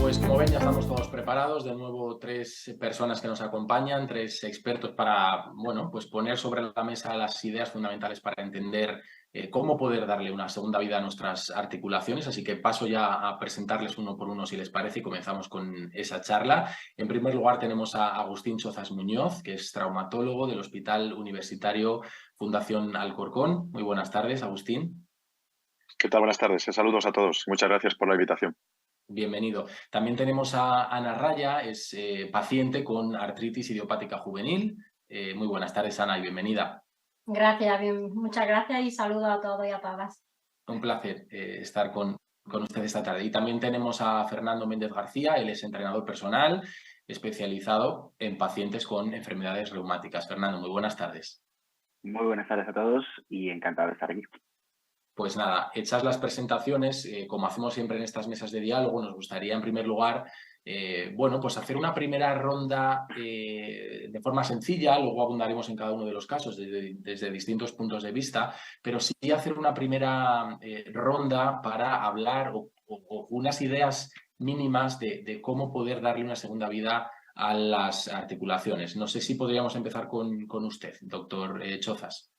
Pues como ven, ya estamos todos preparados. De nuevo, 3 personas que nos acompañan, 3 expertos para, bueno, pues poner sobre la mesa las ideas fundamentales para entender cómo poder darle una segunda vida a nuestras articulaciones. Así que paso ya a presentarles uno por uno, si les parece, y comenzamos con esa charla. En primer lugar, tenemos a Agustín Chozas Muñoz, que es traumatólogo del Hospital Universitario Fundación Alcorcón. Muy buenas tardes, Agustín. ¿Qué tal? Buenas tardes. Saludos a todos. Muchas gracias por la invitación. Bienvenido. También tenemos a Ana Raya, es paciente con artritis idiopática juvenil. Muy buenas tardes, Ana, y bienvenida. Gracias, muchas gracias y saludos a todos y a todas. Un placer estar con usted esta tarde. Y también tenemos a Fernando Méndez García, él es entrenador personal especializado en pacientes con enfermedades reumáticas. Fernando, muy buenas tardes. Muy buenas tardes a todos y encantado de estar aquí. Pues nada, hechas las presentaciones, como hacemos siempre en estas mesas de diálogo, nos gustaría en primer lugar, bueno, pues hacer una primera ronda de forma sencilla, luego abundaremos en cada uno de los casos desde distintos puntos de vista, pero sí hacer una primera ronda para hablar o unas ideas mínimas de cómo poder darle una segunda vida a las articulaciones. No sé si podríamos empezar con usted, doctor Chozas.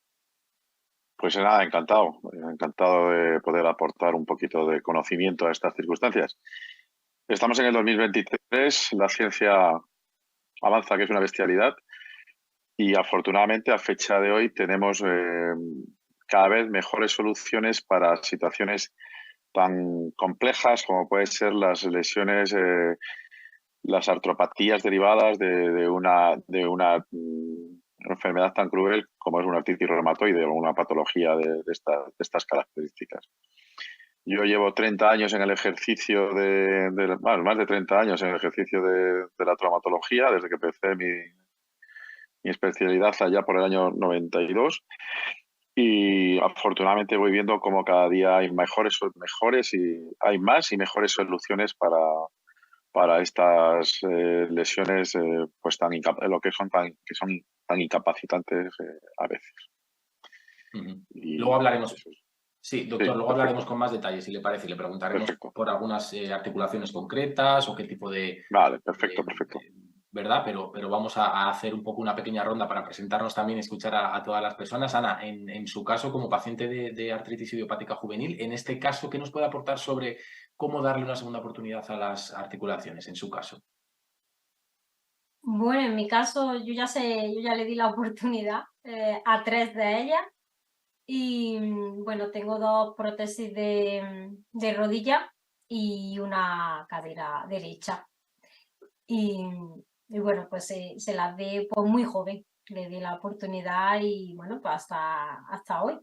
Pues nada, encantado de poder aportar un poquito de conocimiento a estas circunstancias. Estamos en el 2023, la ciencia avanza, que es una bestialidad, y afortunadamente a fecha de hoy tenemos cada vez mejores soluciones para situaciones tan complejas como pueden ser las lesiones, las artropatías derivadas de una enfermedad tan cruel como es una artritis reumatoide o una patología de estas características. Yo llevo 30 años en el ejercicio bueno, más de 30 años en el ejercicio de la traumatología, desde que empecé mi especialidad allá por el año 92. Y afortunadamente voy viendo cómo cada día hay mejores y hay más y mejores soluciones para estas lesiones pues que son tan incapacitantes a veces. Luego hablaremos. Sí, doctor, luego perfecto. hablaremos con más detalles, si le parece. Le preguntaremos por algunas articulaciones concretas o qué tipo de... Vale, perfecto. ¿Verdad? Pero vamos a hacer un poco una pequeña ronda para presentarnos también y escuchar a todas las personas. Ana, en su caso, como paciente de artritis idiopática juvenil, en este caso, ¿qué nos puede aportar sobre cómo darle una segunda oportunidad a las articulaciones, en su caso? Bueno, en mi caso yo ya le di la oportunidad a 3 de ellas y bueno, tengo 2 prótesis de rodilla y una cadera derecha. Y bueno, pues se las di pues muy joven, le di la oportunidad y bueno, pues hasta hoy.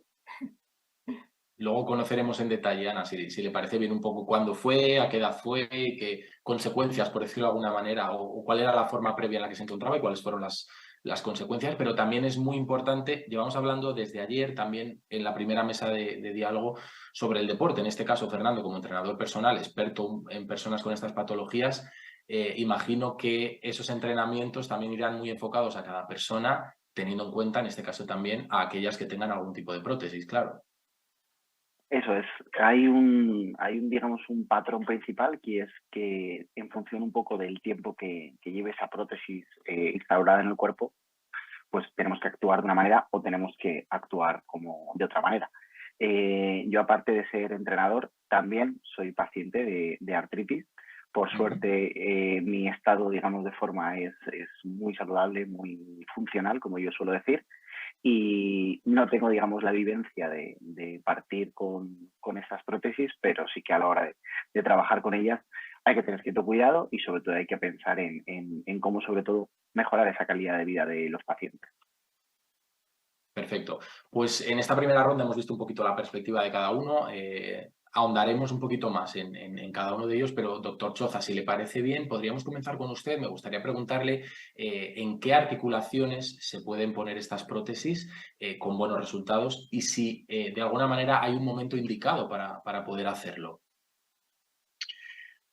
Luego conoceremos en detalle, Ana, si le parece bien, un poco cuándo fue, a qué edad fue, qué consecuencias, por decirlo de alguna manera, o cuál era la forma previa en la que se encontraba y cuáles fueron las consecuencias. Pero también es muy importante, llevamos hablando desde ayer también en la primera mesa de diálogo sobre el deporte. En este caso, Fernando, como entrenador personal, experto en personas con estas patologías, imagino que esos entrenamientos también irán muy enfocados a cada persona, teniendo en cuenta, en este caso también, a aquellas que tengan algún tipo de prótesis, claro. Eso es. Hay un digamos, un patrón principal, que es que en función un poco del tiempo que lleve esa prótesis instaurada en el cuerpo, pues tenemos que actuar de una manera o tenemos que actuar de otra manera. Yo, aparte de ser entrenador, también soy paciente de artritis. Por suerte, mi estado, digamos, de forma es muy saludable, muy funcional, como yo suelo decir. Y no tengo, digamos, la vivencia de partir con estas prótesis, pero sí que a la hora de trabajar con ellas hay que tener cierto cuidado y sobre todo hay que pensar en cómo, sobre todo, mejorar esa calidad de vida de los pacientes. Perfecto. Pues en esta primera ronda hemos visto un poquito la perspectiva de cada uno. Ahondaremos un poquito más en cada uno de ellos, pero doctor Choza, si le parece bien, podríamos comenzar con usted. Me gustaría preguntarle en qué articulaciones se pueden poner estas prótesis con buenos resultados y si de alguna manera hay un momento indicado para poder hacerlo.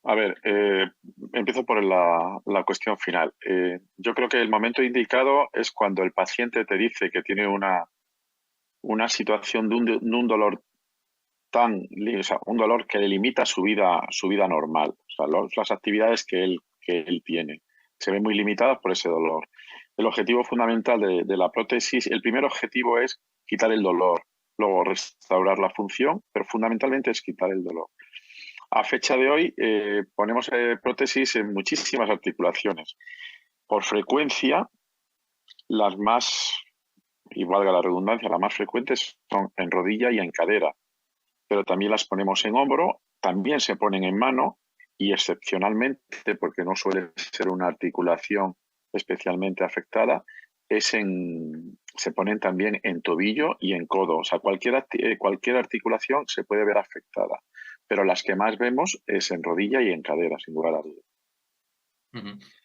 A ver, empiezo por la cuestión final. Yo creo que el momento indicado es cuando el paciente te dice que tiene una situación de un dolor o sea, un dolor que le limita su vida normal, o sea, las actividades que él tiene. Se ven muy limitadas por ese dolor. El objetivo fundamental de la prótesis, el primer objetivo es quitar el dolor, luego restaurar la función, pero fundamentalmente es quitar el dolor. A fecha de hoy ponemos prótesis en muchísimas articulaciones. Por frecuencia, las más, y valga la redundancia, las más frecuentes son en rodilla y en cadera, pero también las ponemos en hombro, también se ponen en mano y excepcionalmente, porque no suele ser una articulación especialmente afectada, se ponen también en tobillo y en codo. O sea, cualquier articulación se puede ver afectada, pero las que más vemos es en rodilla y en cadera, sin lugar a dudas.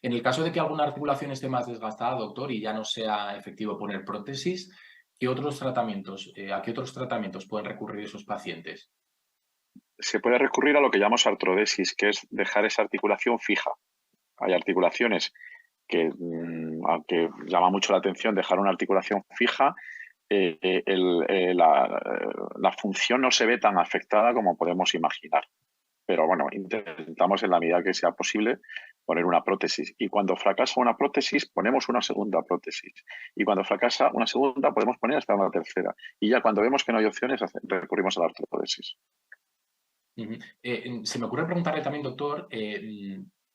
En el caso de que alguna articulación esté más desgastada, doctor, y ya no sea efectivo poner prótesis, ¿a qué otros tratamientos pueden recurrir esos pacientes? Se puede recurrir a lo que llamamos artrodesis, que es dejar esa articulación fija. Hay articulaciones que, aunque llama mucho la atención dejar una articulación fija, la función no se ve tan afectada como podemos imaginar. Pero bueno, intentamos en la medida que sea posible poner una prótesis. Y cuando fracasa una prótesis, ponemos una segunda prótesis. Y cuando fracasa una segunda, podemos poner hasta una tercera. Y ya cuando vemos que no hay opciones, recurrimos a la artrodesis. Se me ocurre preguntarle también, doctor,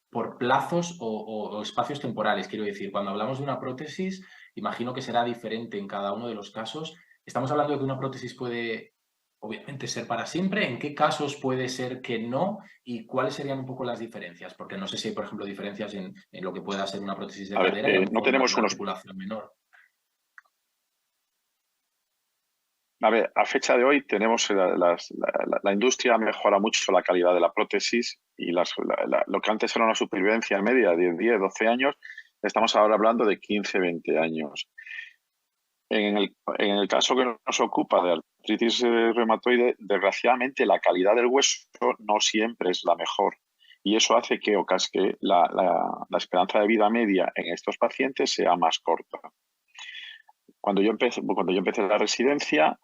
por plazos o espacios temporales, quiero decir, cuando hablamos de una prótesis, imagino que será diferente en cada uno de los casos. Estamos hablando de que una prótesis puede, obviamente, ser para siempre. ¿En qué casos puede ser que no? ¿Y cuáles serían un poco las diferencias? Porque no sé si hay, por ejemplo, diferencias en lo que pueda ser una prótesis de cadera y a lo no mejor tenemos una articulación menor. A ver, a fecha de hoy tenemos la industria mejora mucho la calidad de la prótesis y lo que antes era una supervivencia media de 10, 12 años, estamos ahora hablando de 15, 20 años. En el caso que nos ocupa de artritis reumatoide, desgraciadamente la calidad del hueso no siempre es la mejor y eso hace que la esperanza de vida media en estos pacientes sea más corta. Cuando yo empecé la residencia,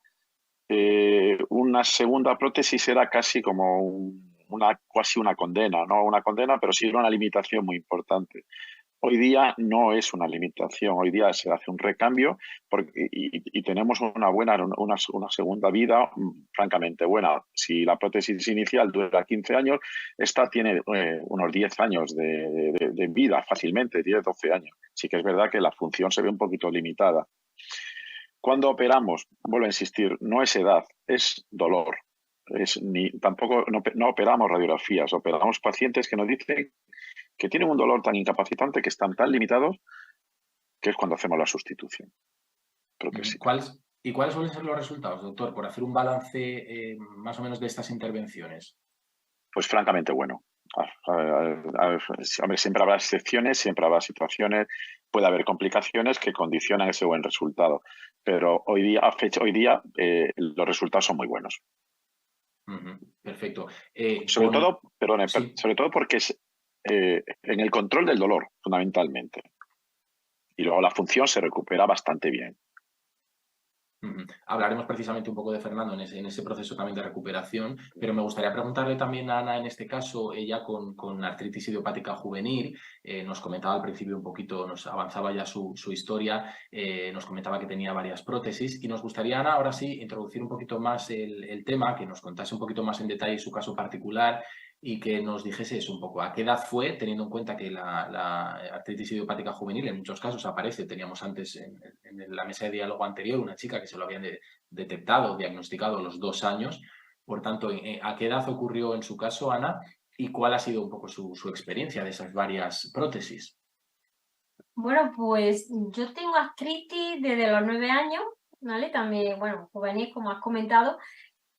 una segunda prótesis era casi como casi una condena, no una condena, pero sí era una limitación muy importante. Hoy día no es una limitación, hoy día se hace un recambio y tenemos una segunda vida francamente buena. Si la prótesis inicial dura 15 años, esta tiene unos 10 años de vida fácilmente, 10, 12 años. Sí que es verdad que la función se ve un poquito limitada. Cuando operamos, vuelvo a insistir, no es edad, es dolor. Tampoco no operamos radiografías, operamos pacientes que nos dicen que tienen un dolor tan incapacitante, que están tan limitados, que es cuando hacemos la sustitución. ¿Y cuáles suelen ser los resultados, doctor, por hacer un balance más o menos de estas intervenciones? Pues francamente bueno. Hombre, siempre habrá excepciones, siempre habrá situaciones, puede haber complicaciones que condicionan ese buen resultado, pero hoy día los resultados son muy buenos. Perfecto. Sobre todo porque es en el control del dolor, fundamentalmente. Y luego la función se recupera bastante bien. Hablaremos precisamente un poco de Fernando en ese proceso también de recuperación, pero me gustaría preguntarle también a Ana, en este caso, ella con artritis idiopática juvenil, nos comentaba al principio un poquito, nos avanzaba ya su historia, nos comentaba que tenía varias prótesis y nos gustaría, Ana, ahora sí, introducir un poquito más el tema, que nos contase un poquito más en detalle su caso particular y que nos dijese eso un poco, a qué edad fue, teniendo en cuenta que la artritis idiopática juvenil en muchos casos aparece. Teníamos antes en la mesa de diálogo anterior una chica que se lo habían detectado, diagnosticado a los 2 años. Por tanto, ¿a qué edad ocurrió en su caso, Ana? ¿Y cuál ha sido un poco su experiencia de esas varias prótesis? Bueno, pues yo tengo artritis desde los 9 años, ¿vale? También, bueno, juvenil, como has comentado.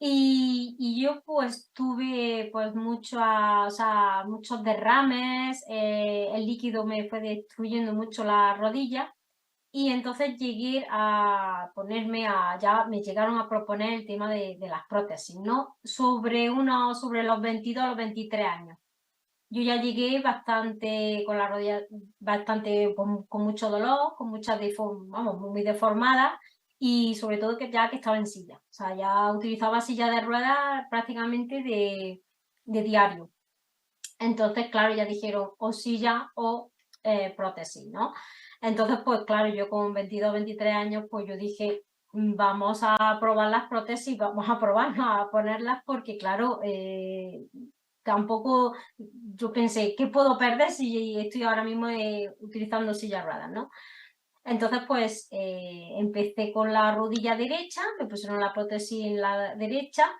Y yo pues tuve pues muchos derrames, el líquido me fue destruyendo mucho la rodilla y entonces llegué a ya me llegaron a proponer el tema de las prótesis, ¿no? Sobre los 22 o los 23 años. Yo ya llegué bastante con la rodilla, bastante con mucho dolor, con muy deformada. y sobre todo que ya que estaba en silla. O sea, ya utilizaba silla de ruedas prácticamente de diario. Entonces, claro, ya dijeron o silla o prótesis, ¿no? Entonces, pues claro, yo con 22, 23 años, pues yo dije, vamos a probar las prótesis, vamos a probarnos a ponerlas porque, claro, tampoco yo pensé, ¿qué puedo perder si estoy ahora mismo utilizando silla de ruedas, ¿no? Entonces, pues empecé con la rodilla derecha, me pusieron la prótesis en la derecha,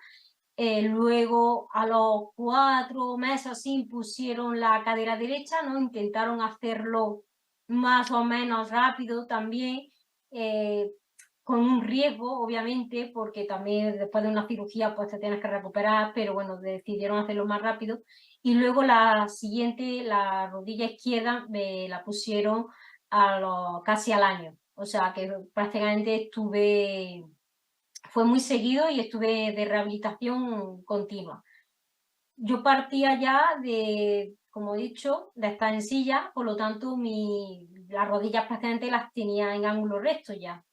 luego a los 4 meses así pusieron la cadera derecha, ¿no? Intentaron hacerlo más o menos rápido también, con un riesgo, obviamente, porque también después de una cirugía pues te tienes que recuperar, pero bueno, decidieron hacerlo más rápido. Y luego la siguiente, la rodilla izquierda, me la pusieron casi al año. O sea que prácticamente fue muy seguido y estuve de rehabilitación continua. Yo partía ya de, como he dicho, de estar en silla, por lo tanto las rodillas prácticamente las tenía en ángulo recto ya,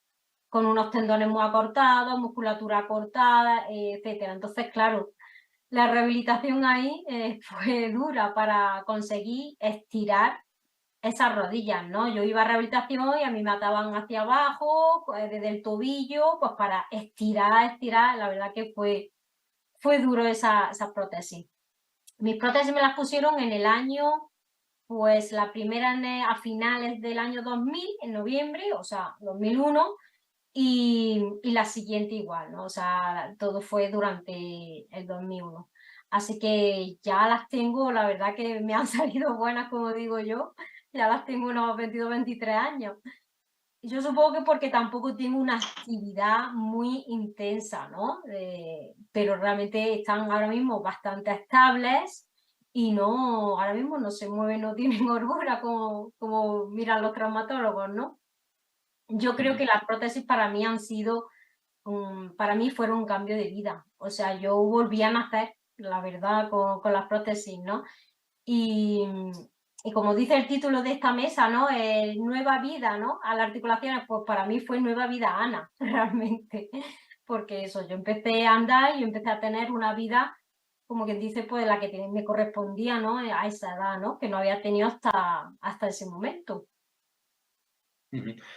con unos tendones muy acortados, musculatura acortada, etcétera. Entonces, claro, la rehabilitación ahí fue dura para conseguir estirar esas rodillas, ¿no? Yo iba a rehabilitación y a mí me ataban hacia abajo, pues, desde el tobillo, pues para estirar, la verdad que fue duro esa prótesis. Mis prótesis me las pusieron en el año, pues la primera a finales del año 2000, en noviembre, o sea, 2001, y la siguiente igual, ¿no? O sea, todo fue durante el 2001. Así que ya las tengo, la verdad que me han salido buenas, como digo yo, ya las tengo unos 22, 23 años. Yo supongo que porque tampoco tengo una actividad muy intensa, ¿no? Pero realmente están ahora mismo bastante estables y no, ahora mismo no se mueven, no tienen holgura como miran los traumatólogos, ¿no? Yo creo que las prótesis para mí para mí fueron un cambio de vida. O sea, yo volví a nacer, la verdad, con las prótesis, ¿no? Y como dice el título de esta mesa, ¿no? Nueva vida, ¿no? A las articulaciones, pues para mí fue nueva vida Ana, realmente. Porque eso, yo empecé a andar y empecé a tener una vida, como quien dice, pues la que me correspondía, ¿no? A esa edad, ¿no? Que no había tenido hasta ese momento.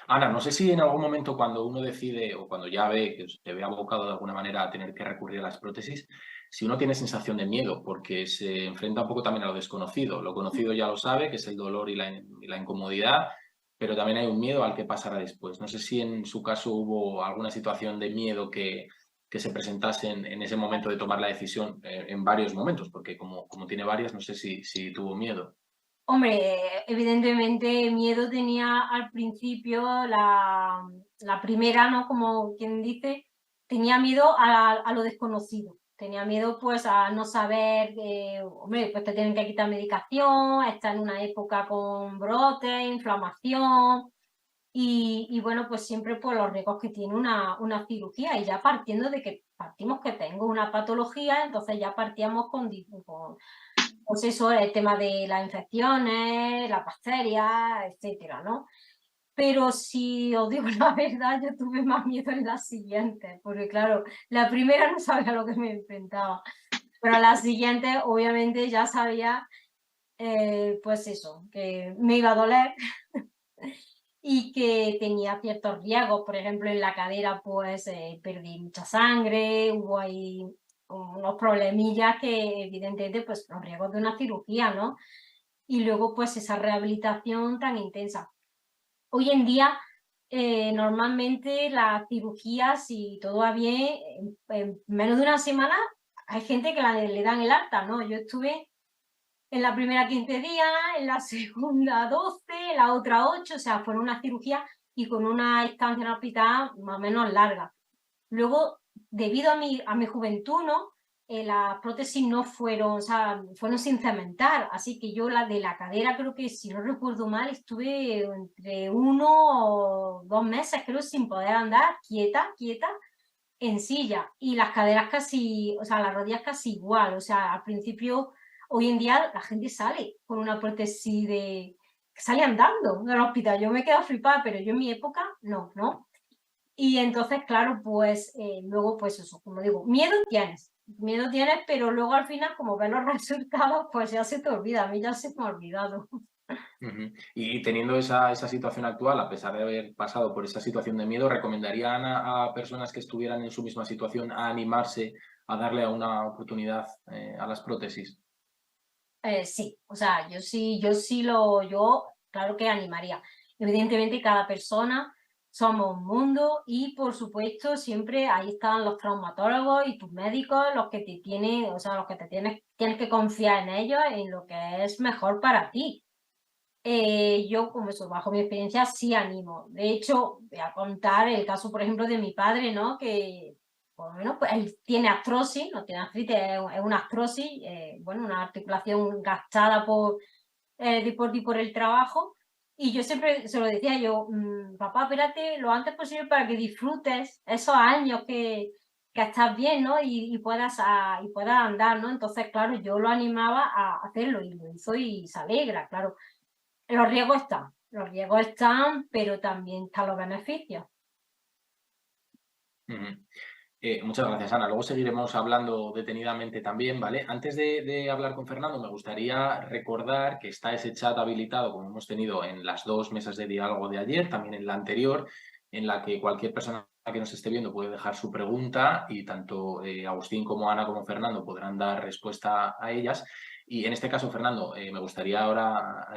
Ana, no sé si en algún momento cuando uno decide o cuando ya ve que se ve abocado de alguna manera a tener que recurrir a las prótesis, si uno tiene sensación de miedo, porque se enfrenta un poco también a lo desconocido. Lo conocido ya lo sabe, que es el dolor y la incomodidad, pero también hay un miedo al que pasará después. No sé si en su caso hubo alguna situación de miedo que se presentase en ese momento de tomar la decisión, en varios momentos, porque como tiene varias, no sé si tuvo miedo. Hombre, evidentemente miedo tenía al principio la primera, ¿no? Como quien dice, tenía miedo a lo desconocido. Tenía miedo pues a no saber, hombre, pues te tienen que quitar medicación, está en una época con brote, inflamación y bueno, pues siempre por los riesgos que tiene una cirugía y ya partiendo de que partimos que tengo una patología, entonces ya partíamos con pues eso, el tema de las infecciones, las bacterias, etcétera, ¿no? Pero si os digo la verdad, yo tuve más miedo en las siguientes, porque claro, la primera no sabía a lo que me enfrentaba, pero la siguiente obviamente ya sabía, pues eso, que me iba a doler y que tenía ciertos riesgos, por ejemplo, en la cadera pues perdí mucha sangre, hubo ahí unos problemillas que evidentemente pues los riesgos de una cirugía, ¿no? Y luego pues esa rehabilitación tan intensa. Hoy en día normalmente las cirugías, si todo va bien, en menos de una semana hay gente que le dan el alta, ¿no? Yo estuve en la primera 15 días, en la segunda 12, en la otra 8, o sea, fueron una cirugía y con una estancia en el hospital más o menos larga. Luego, debido a mi juventud, ¿no? Las prótesis no fueron, o sea, fueron sin cementar, así que yo la de la cadera creo que, si no recuerdo mal, estuve entre 1 o 2 meses, creo, sin poder andar, quieta, en silla, y las caderas casi, o sea, las rodillas casi igual, o sea, al principio, hoy en día la gente sale con una prótesis que sale andando del hospital, yo me quedo flipada, pero yo en mi época, no. Y entonces, claro, pues luego, pues eso, como digo, miedo tienes, pero luego al final, como ves los resultados, pues ya se te olvida, a mí ya se me ha olvidado. Ujú. Y teniendo esa situación actual, a pesar de haber pasado por esa situación de miedo, ¿recomendarían a personas que estuvieran en su misma situación a animarse a darle a una oportunidad a las prótesis? Sí, o sea, yo claro que animaría. Evidentemente, cada persona somos un mundo y, por supuesto, siempre ahí están los traumatólogos y tus médicos, los que te tienen, o sea, los que tienes que confiar en ellos, en lo que es mejor para ti. Yo, como eso, bajo mi experiencia, sí animo. De hecho, voy a contar el caso, por ejemplo, de mi padre, ¿no? Que, por lo menos, pues él tiene artrosis, no tiene artritis, es una artrosis, bueno, una articulación gastada por el trabajo. Y yo siempre se lo decía yo, papá, espérate lo antes posible para que disfrutes esos años que estás bien, ¿no? Y puedas andar, ¿no? Entonces, claro, yo lo animaba a hacerlo y lo hizo y se alegra, claro. Los riesgos están, pero también están los beneficios. Ujú. Muchas gracias, Ana. Luego seguiremos hablando detenidamente también, ¿vale? Antes de hablar con Fernando, me gustaría recordar que está ese chat habilitado, como hemos tenido en las 2 mesas de diálogo de ayer, también en la anterior, en la que cualquier persona que nos esté viendo puede dejar su pregunta y tanto Agustín como Ana como Fernando podrán dar respuesta a ellas. Y en este caso, Fernando, me gustaría ahora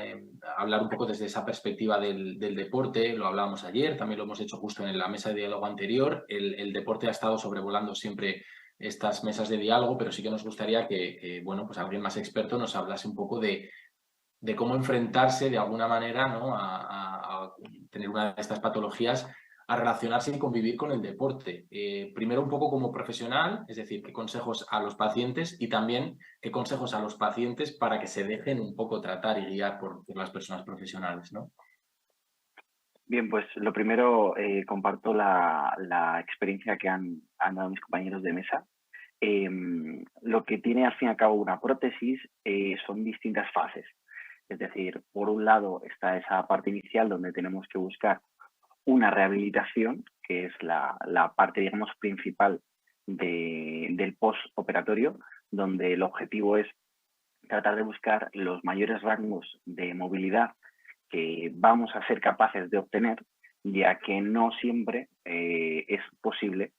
hablar un poco desde esa perspectiva del deporte. Lo hablábamos ayer, también lo hemos hecho justo en la mesa de diálogo anterior. El deporte ha estado sobrevolando siempre estas mesas de diálogo, pero sí que nos gustaría que bueno, pues alguien más experto nos hablase un poco de cómo enfrentarse de alguna manera, ¿no? a tener una de estas patologías, a relacionarse y convivir con el deporte. Primero un poco como profesional, es decir, qué consejos a los pacientes y también qué consejos a los pacientes para que se dejen un poco tratar y guiar por las personas profesionales, ¿no? Bien, pues lo primero, comparto la experiencia que han dado mis compañeros de mesa. Lo que tiene al fin y al cabo una prótesis son distintas fases. Es decir, por un lado está esa parte inicial donde tenemos que buscar una rehabilitación, que es la parte, digamos, principal del postoperatorio, donde el objetivo es tratar de buscar los mayores rangos de movilidad que vamos a ser capaces de obtener, ya que no siempre es posible,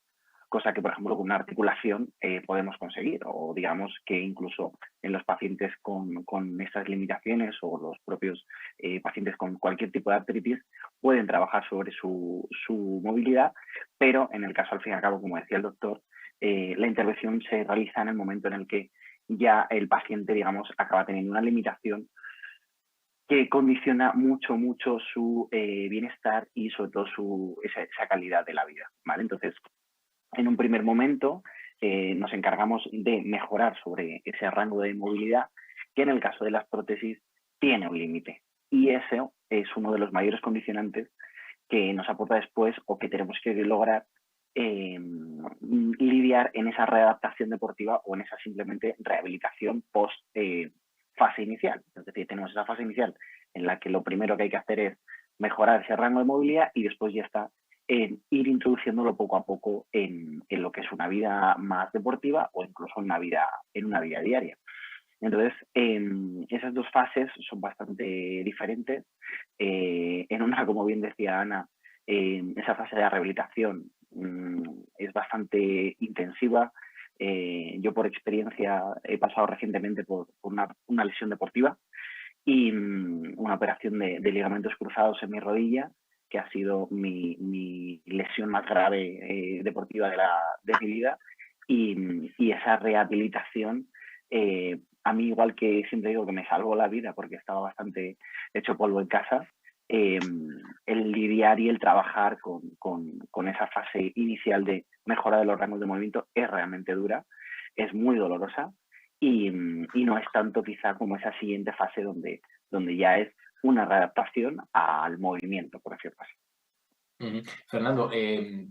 cosa que, por ejemplo, con una articulación podemos conseguir, o digamos que incluso en los pacientes con estas limitaciones o los propios pacientes con cualquier tipo de artritis pueden trabajar sobre su movilidad, pero en el caso, al fin y al cabo, como decía el doctor, la intervención se realiza en el momento en el que ya el paciente, digamos, acaba teniendo una limitación que condiciona mucho, mucho su bienestar y sobre todo esa calidad de la vida, ¿vale? Entonces, en un primer momento nos encargamos de mejorar sobre ese rango de movilidad que en el caso de las prótesis tiene un límite. Y ese es uno de los mayores condicionantes que nos aporta después o que tenemos que lograr lidiar en esa readaptación deportiva o en esa simplemente rehabilitación post fase inicial. Es decir, tenemos esa fase inicial en la que lo primero que hay que hacer es mejorar ese rango de movilidad y después ya está en ir introduciéndolo poco a poco en lo que es una vida más deportiva o incluso en una vida diaria. Entonces, esas dos fases son bastante diferentes. En una, como bien decía Ana, esa fase de la rehabilitación es bastante intensiva. Yo por experiencia he pasado recientemente por una lesión deportiva y una operación de ligamentos cruzados en mi rodilla, que ha sido mi lesión más grave deportiva de mi vida. Y esa rehabilitación, a mí igual que siempre digo que me salvó la vida porque estaba bastante hecho polvo en casa, el lidiar y el trabajar con esa fase inicial de mejora de los rangos de movimiento es realmente dura, es muy dolorosa y no es tanto quizá como esa siguiente fase donde ya es una readaptación al movimiento, por decirlo así. Fernando,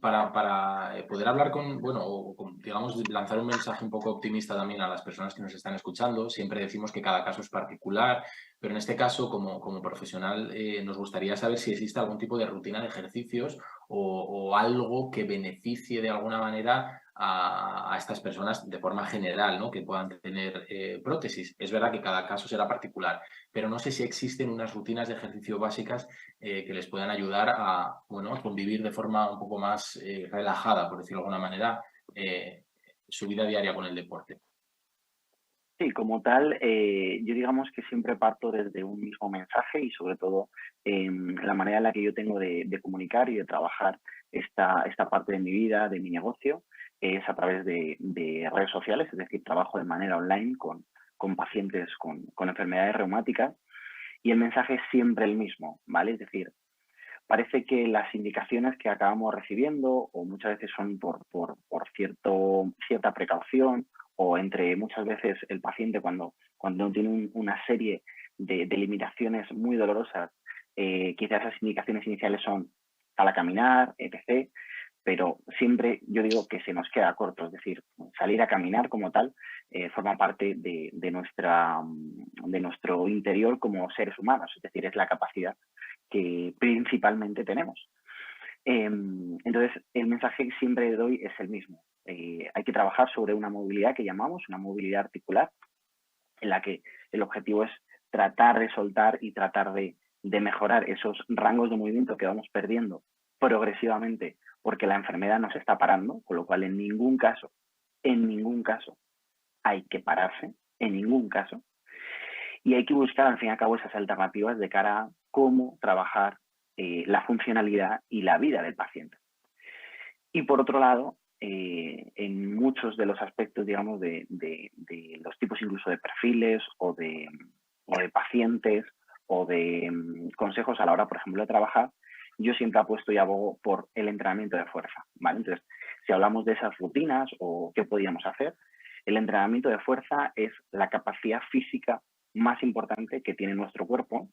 para poder hablar bueno, digamos, lanzar un mensaje un poco optimista también a las personas que nos están escuchando, siempre decimos que cada caso es particular, pero en este caso, como profesional, nos gustaría saber si existe algún tipo de rutina de ejercicios o algo que beneficie de alguna manera a estas personas de forma general, ¿no? Que puedan tener prótesis. Es verdad que cada caso será particular, pero no sé si existen unas rutinas de ejercicio básicas que les puedan ayudar a, bueno, a convivir de forma un poco más relajada, por decirlo de alguna manera, su vida diaria con el deporte. Sí, como tal, yo digamos que siempre parto desde un mismo mensaje y sobre todo la manera en la que yo tengo de comunicar y de trabajar esta parte de mi vida, de mi negocio, es a través de redes sociales, es decir, trabajo de manera online con pacientes con enfermedades reumáticas y el mensaje es siempre el mismo, ¿vale? Es decir, parece que las indicaciones que acabamos recibiendo o muchas veces son por cierta precaución o entre muchas veces el paciente cuando tiene una serie de limitaciones muy dolorosas, quizás esas indicaciones iniciales son sal a caminar, etc., pero siempre yo digo que se nos queda corto, es decir, salir a caminar como tal forma parte de nuestro interior como seres humanos, es decir, es la capacidad que principalmente tenemos. Entonces, el mensaje que siempre doy es el mismo. Hay que trabajar sobre una movilidad que llamamos una movilidad articular, en la que el objetivo es tratar de soltar y tratar de mejorar esos rangos de movimiento que vamos perdiendo progresivamente porque la enfermedad nos está parando, con lo cual en ningún caso hay que pararse, en ningún caso, y hay que buscar al fin y al cabo esas alternativas de cara a cómo trabajar la funcionalidad y la vida del paciente. Y por otro lado, en muchos de los aspectos, digamos, de los tipos incluso de perfiles o de pacientes o de consejos a la hora, por ejemplo, de trabajar, yo siempre apuesto y abogo por el entrenamiento de fuerza, ¿vale? Entonces, si hablamos de esas rutinas o qué podríamos hacer, el entrenamiento de fuerza es la capacidad física más importante que tiene nuestro cuerpo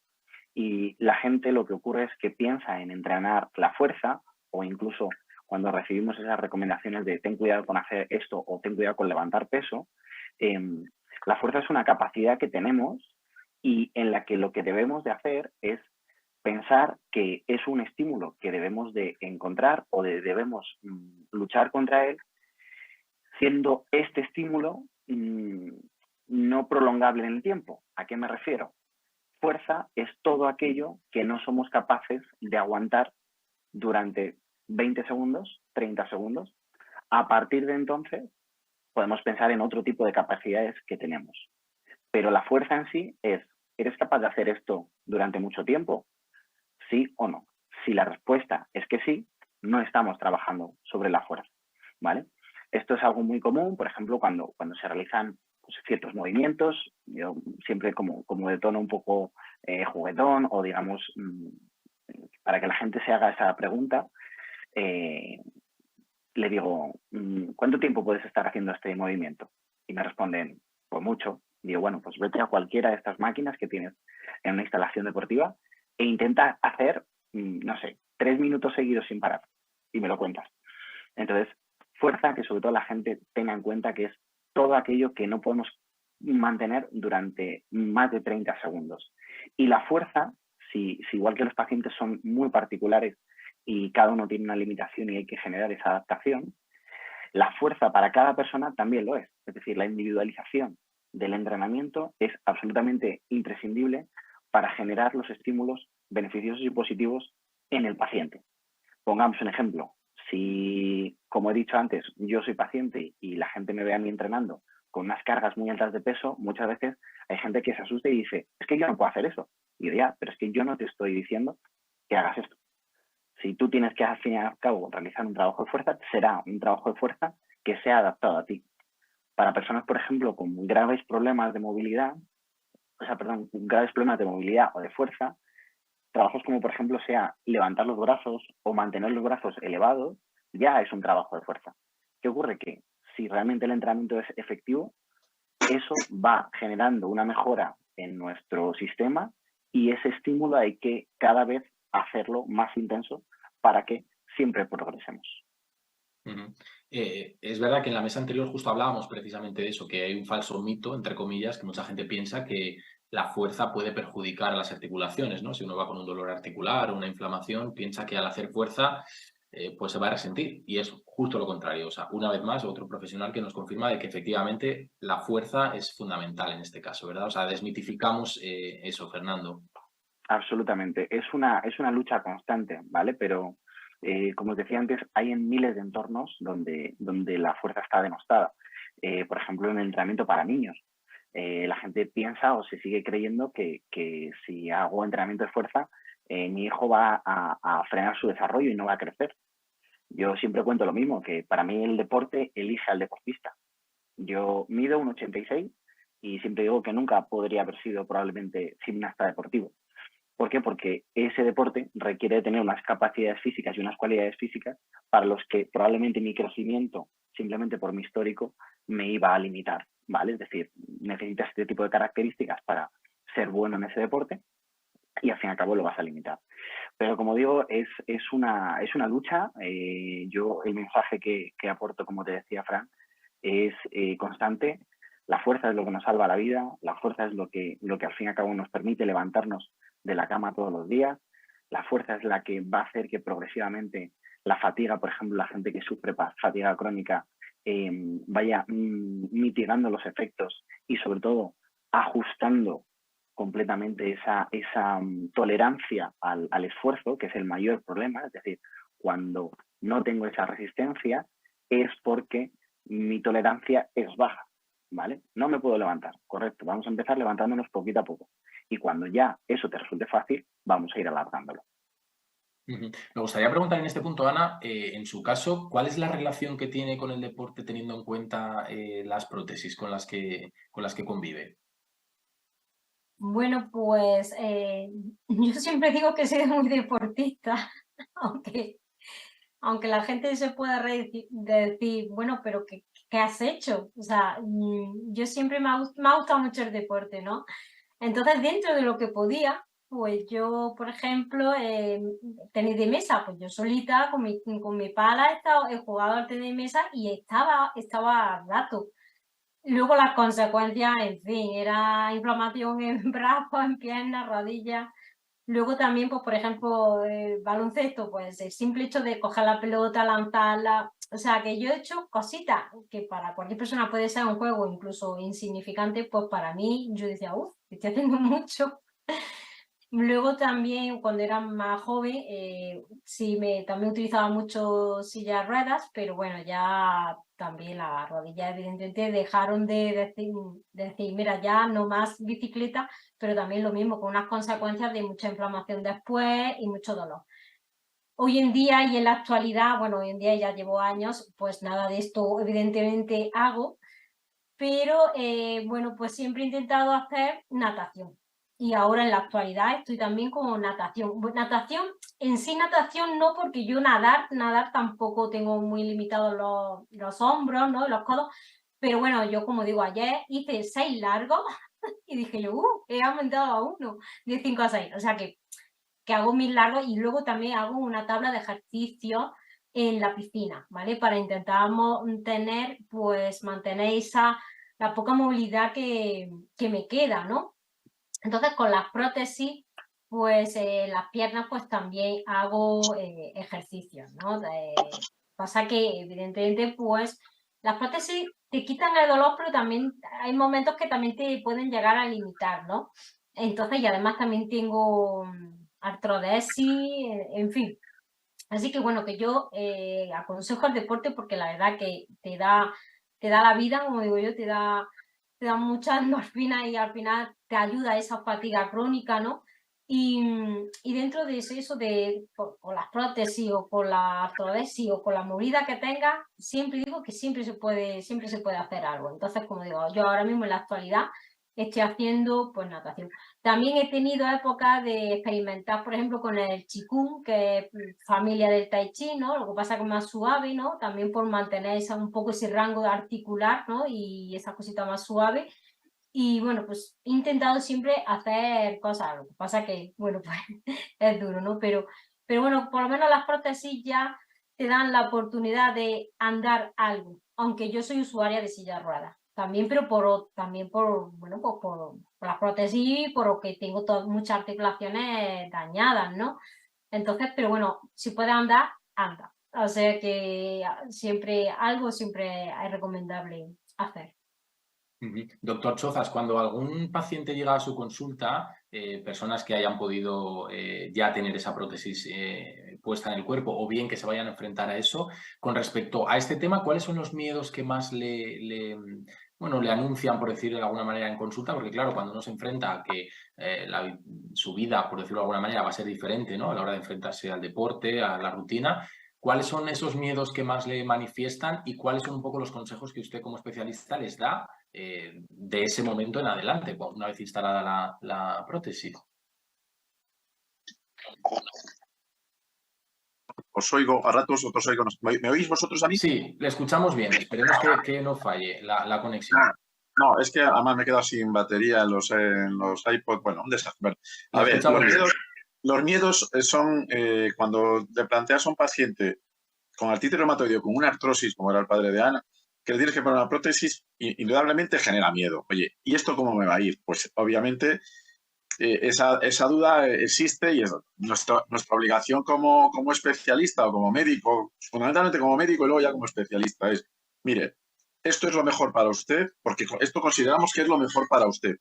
y la gente lo que ocurre es que piensa en entrenar la fuerza o incluso cuando recibimos esas recomendaciones de ten cuidado con hacer esto o ten cuidado con levantar peso, la fuerza es una capacidad que tenemos y en la que lo que debemos de hacer es pensar que es un estímulo que debemos de encontrar o debemos luchar contra él, siendo este estímulo no prolongable en el tiempo. ¿A qué me refiero? Fuerza es todo aquello que no somos capaces de aguantar durante 20 segundos, 30 segundos. A partir de entonces, podemos pensar en otro tipo de capacidades que tenemos. Pero la fuerza en sí es, ¿eres capaz de hacer esto durante mucho tiempo? ¿Sí o no? Si la respuesta es que sí, no estamos trabajando sobre la fuerza, ¿vale? Esto es algo muy común, por ejemplo, cuando se realizan pues, ciertos movimientos. Yo siempre como de tono un poco juguetón o, digamos, para que la gente se haga esa pregunta, le digo, ¿cuánto tiempo puedes estar haciendo este movimiento? Y me responden, pues mucho. Digo, bueno, pues vete a cualquiera de estas máquinas que tienes en una instalación deportiva e intenta hacer, no sé, 3 minutos seguidos sin parar. Y me lo cuentas. Entonces, fuerza que sobre todo la gente tenga en cuenta que es todo aquello que no podemos mantener durante más de 30 segundos. Y la fuerza, si igual que los pacientes son muy particulares y cada uno tiene una limitación y hay que generar esa adaptación, la fuerza para cada persona también lo es. Es decir, la individualización del entrenamiento es absolutamente imprescindible para generar los estímulos beneficiosos y positivos en el paciente. Pongamos un ejemplo. Si, como he dicho antes, yo soy paciente y la gente me ve a mí entrenando con unas cargas muy altas de peso, muchas veces hay gente que se asusta y dice, es que yo no puedo hacer eso. Y yo, ya, pero es que yo no te estoy diciendo que hagas esto. Si tú tienes que, al fin y al cabo, realizar un trabajo de fuerza, será un trabajo de fuerza que sea adaptado a ti. Para personas, por ejemplo, con graves problemas de movilidad, graves problemas de movilidad o de fuerza, trabajos como, por ejemplo, sea levantar los brazos o mantener los brazos elevados, ya es un trabajo de fuerza. ¿Qué ocurre? Que si realmente el entrenamiento es efectivo, eso va generando una mejora en nuestro sistema y ese estímulo hay que cada vez hacerlo más intenso para que siempre progresemos. Es verdad que en la mesa anterior justo hablábamos precisamente de eso, que hay un falso mito, entre comillas, que mucha gente piensa que la fuerza puede perjudicar a las articulaciones, ¿no? Si uno va con un dolor articular o una inflamación, piensa que al hacer fuerza pues se va a resentir. Y es justo lo contrario. O sea, una vez más, otro profesional que nos confirma de que efectivamente la fuerza es fundamental en este caso, ¿verdad? O sea, desmitificamos eso, Fernando. Absolutamente. Es una lucha constante, ¿vale? Pero, como os decía antes, hay en miles de entornos donde la fuerza está denostada. Por ejemplo, en el entrenamiento para niños. La gente piensa o se sigue creyendo que si hago entrenamiento de fuerza, mi hijo va a frenar su desarrollo y no va a crecer. Yo siempre cuento lo mismo, que para mí el deporte elige al deportista. Yo mido 1,86 y siempre digo que nunca podría haber sido probablemente gimnasta deportivo. ¿Por qué? Porque ese deporte requiere tener unas capacidades físicas y unas cualidades físicas para los que probablemente mi crecimiento, simplemente por mi histórico, me iba a limitar, ¿vale? Es decir, necesitas este tipo de características para ser bueno en ese deporte y al fin y al cabo lo vas a limitar. Pero como digo, es una lucha. Yo el mensaje que aporto, como te decía Fran, es constante. La fuerza es lo que nos salva la vida, la fuerza es lo que al fin y al cabo nos permite levantarnos de la cama todos los días, la fuerza es la que va a hacer que progresivamente la fatiga, por ejemplo, la gente que sufre fatiga crónica, vaya mitigando los efectos y sobre todo ajustando completamente esa tolerancia al esfuerzo, que es el mayor problema. Es decir, cuando no tengo esa resistencia es porque mi tolerancia es baja, ¿vale? No me puedo levantar, correcto. Vamos a empezar levantándonos poquito a poco. Y cuando ya eso te resulte fácil, vamos a ir alargándolo. Me gustaría preguntar en este punto, Ana, en su caso, ¿cuál es la relación que tiene con el deporte teniendo en cuenta las prótesis con las que convive? Bueno, pues yo siempre digo que soy muy deportista, aunque la gente se pueda decir, bueno, pero ¿qué has hecho? O sea, yo siempre me ha gustado mucho el deporte, ¿no? Entonces, dentro de lo que podía, pues yo, por ejemplo, tenis de mesa, pues yo solita con mi pala he jugado al tenis de mesa y estaba a rato. Luego las consecuencias, en fin, era inflamación en brazos, en piernas, rodillas. Luego también, pues por ejemplo, baloncesto, pues el simple hecho de coger la pelota, lanzarla, o sea, que yo he hecho cositas que para cualquier persona puede ser un juego incluso insignificante, pues para mí yo decía, uff, estoy haciendo mucho. Luego también, cuando era más joven, sí, también utilizaba mucho silla de ruedas, pero bueno, ya también las rodillas evidentemente dejaron de decir, mira, ya no más bicicleta, pero también lo mismo, con unas consecuencias de mucha inflamación después y mucho dolor. Hoy en día y en la actualidad, bueno, hoy en día ya llevo años, pues nada de esto evidentemente hago, pero bueno, pues siempre he intentado hacer natación. Y ahora en la actualidad estoy también con natación. Natación, en sí natación no, porque yo nadar tampoco tengo muy limitados los hombros, ¿no? Los codos. Pero bueno, yo como digo, ayer hice 6 largos y dije yo, he aumentado a 1, de 5 a 6. O sea que hago 1000 largos y luego también hago una tabla de ejercicio en la piscina, ¿vale? Para intentar mantener la poca movilidad que me queda, ¿no? Entonces, con las prótesis, pues las piernas, pues también hago ejercicios, ¿no? Pasa que, evidentemente, pues las prótesis te quitan el dolor, pero también hay momentos que también te pueden llegar a limitar, ¿no? Entonces, y además también tengo artrodesis, en fin. Así que bueno, que yo aconsejo el deporte porque la verdad que te da la vida, como digo yo, te da mucha endorfina y al final te ayuda a esa fatiga crónica, ¿no? Y dentro de eso con las prótesis o con la artrodesis o con la movilidad que tengas, siempre digo que siempre se puede hacer algo. Entonces, como digo, yo ahora mismo en la actualidad estoy haciendo pues natación. También he tenido épocas de experimentar, por ejemplo, con el Qigong, que es familia del Tai Chi, ¿no? Lo que pasa que es más suave, ¿no? También por mantener un poco ese rango articular, ¿no? Y esa cosita más suave. Y bueno, pues he intentado siempre hacer cosas. Lo que pasa que, bueno, pues es duro, ¿no? Pero Pero bueno, por lo menos las prótesis ya te dan la oportunidad de andar algo, aunque yo soy usuaria de silla de ruedas. También, pero bueno, pues por las prótesis, por lo que tengo muchas articulaciones dañadas, ¿no? Entonces, pero bueno, si puedes andar, anda. O sea que siempre es recomendable hacer. Doctor Chozas, cuando algún paciente llega a su consulta, personas que hayan podido ya tener esa prótesis puesta en el cuerpo o bien que se vayan a enfrentar a eso, con respecto a este tema, ¿cuáles son los miedos que más le anuncian, por decirlo de alguna manera, en consulta? Porque claro, cuando uno se enfrenta a que su vida, por decirlo de alguna manera, va a ser diferente, ¿no? A la hora de enfrentarse al deporte, a la rutina. ¿Cuáles son esos miedos que más le manifiestan y cuáles son un poco los consejos que usted como especialista les da de ese momento en adelante, una vez instalada la prótesis? Os oigo a ratos, otros oigo. ¿Me oís vosotros a mí? Sí, le escuchamos bien. Esperemos que no falle la conexión. No, es que además me he quedado sin batería en los iPod. Bueno, un desastre. Bueno, a ver, los miedos son cuando le planteas a un paciente con artritis reumatoide o con una artrosis, como era el padre de Ana, que le tienes que poner una prótesis, indudablemente genera miedo. Oye, ¿y esto cómo me va a ir? Pues obviamente esa duda existe y es nuestra obligación como especialista o como médico, fundamentalmente como médico y luego ya como especialista, es, mire, esto es lo mejor para usted, porque esto consideramos que es lo mejor para usted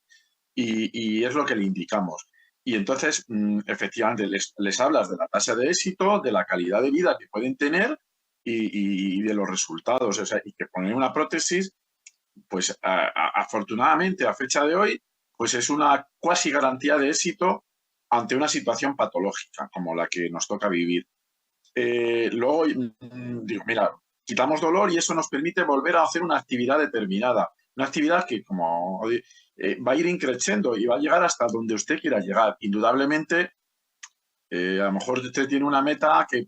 y es lo que le indicamos. Y entonces, efectivamente, les hablas de la tasa de éxito, de la calidad de vida que pueden tener y de los resultados. O sea, y que poner una prótesis, pues afortunadamente a fecha de hoy, pues es una cuasi garantía de éxito ante una situación patológica como la que nos toca vivir. Luego, digo, mira, quitamos dolor y eso nos permite volver a hacer una actividad determinada. Una actividad que, como va a ir increciendo y va a llegar hasta donde usted quiera llegar. Indudablemente, a lo mejor usted tiene una meta que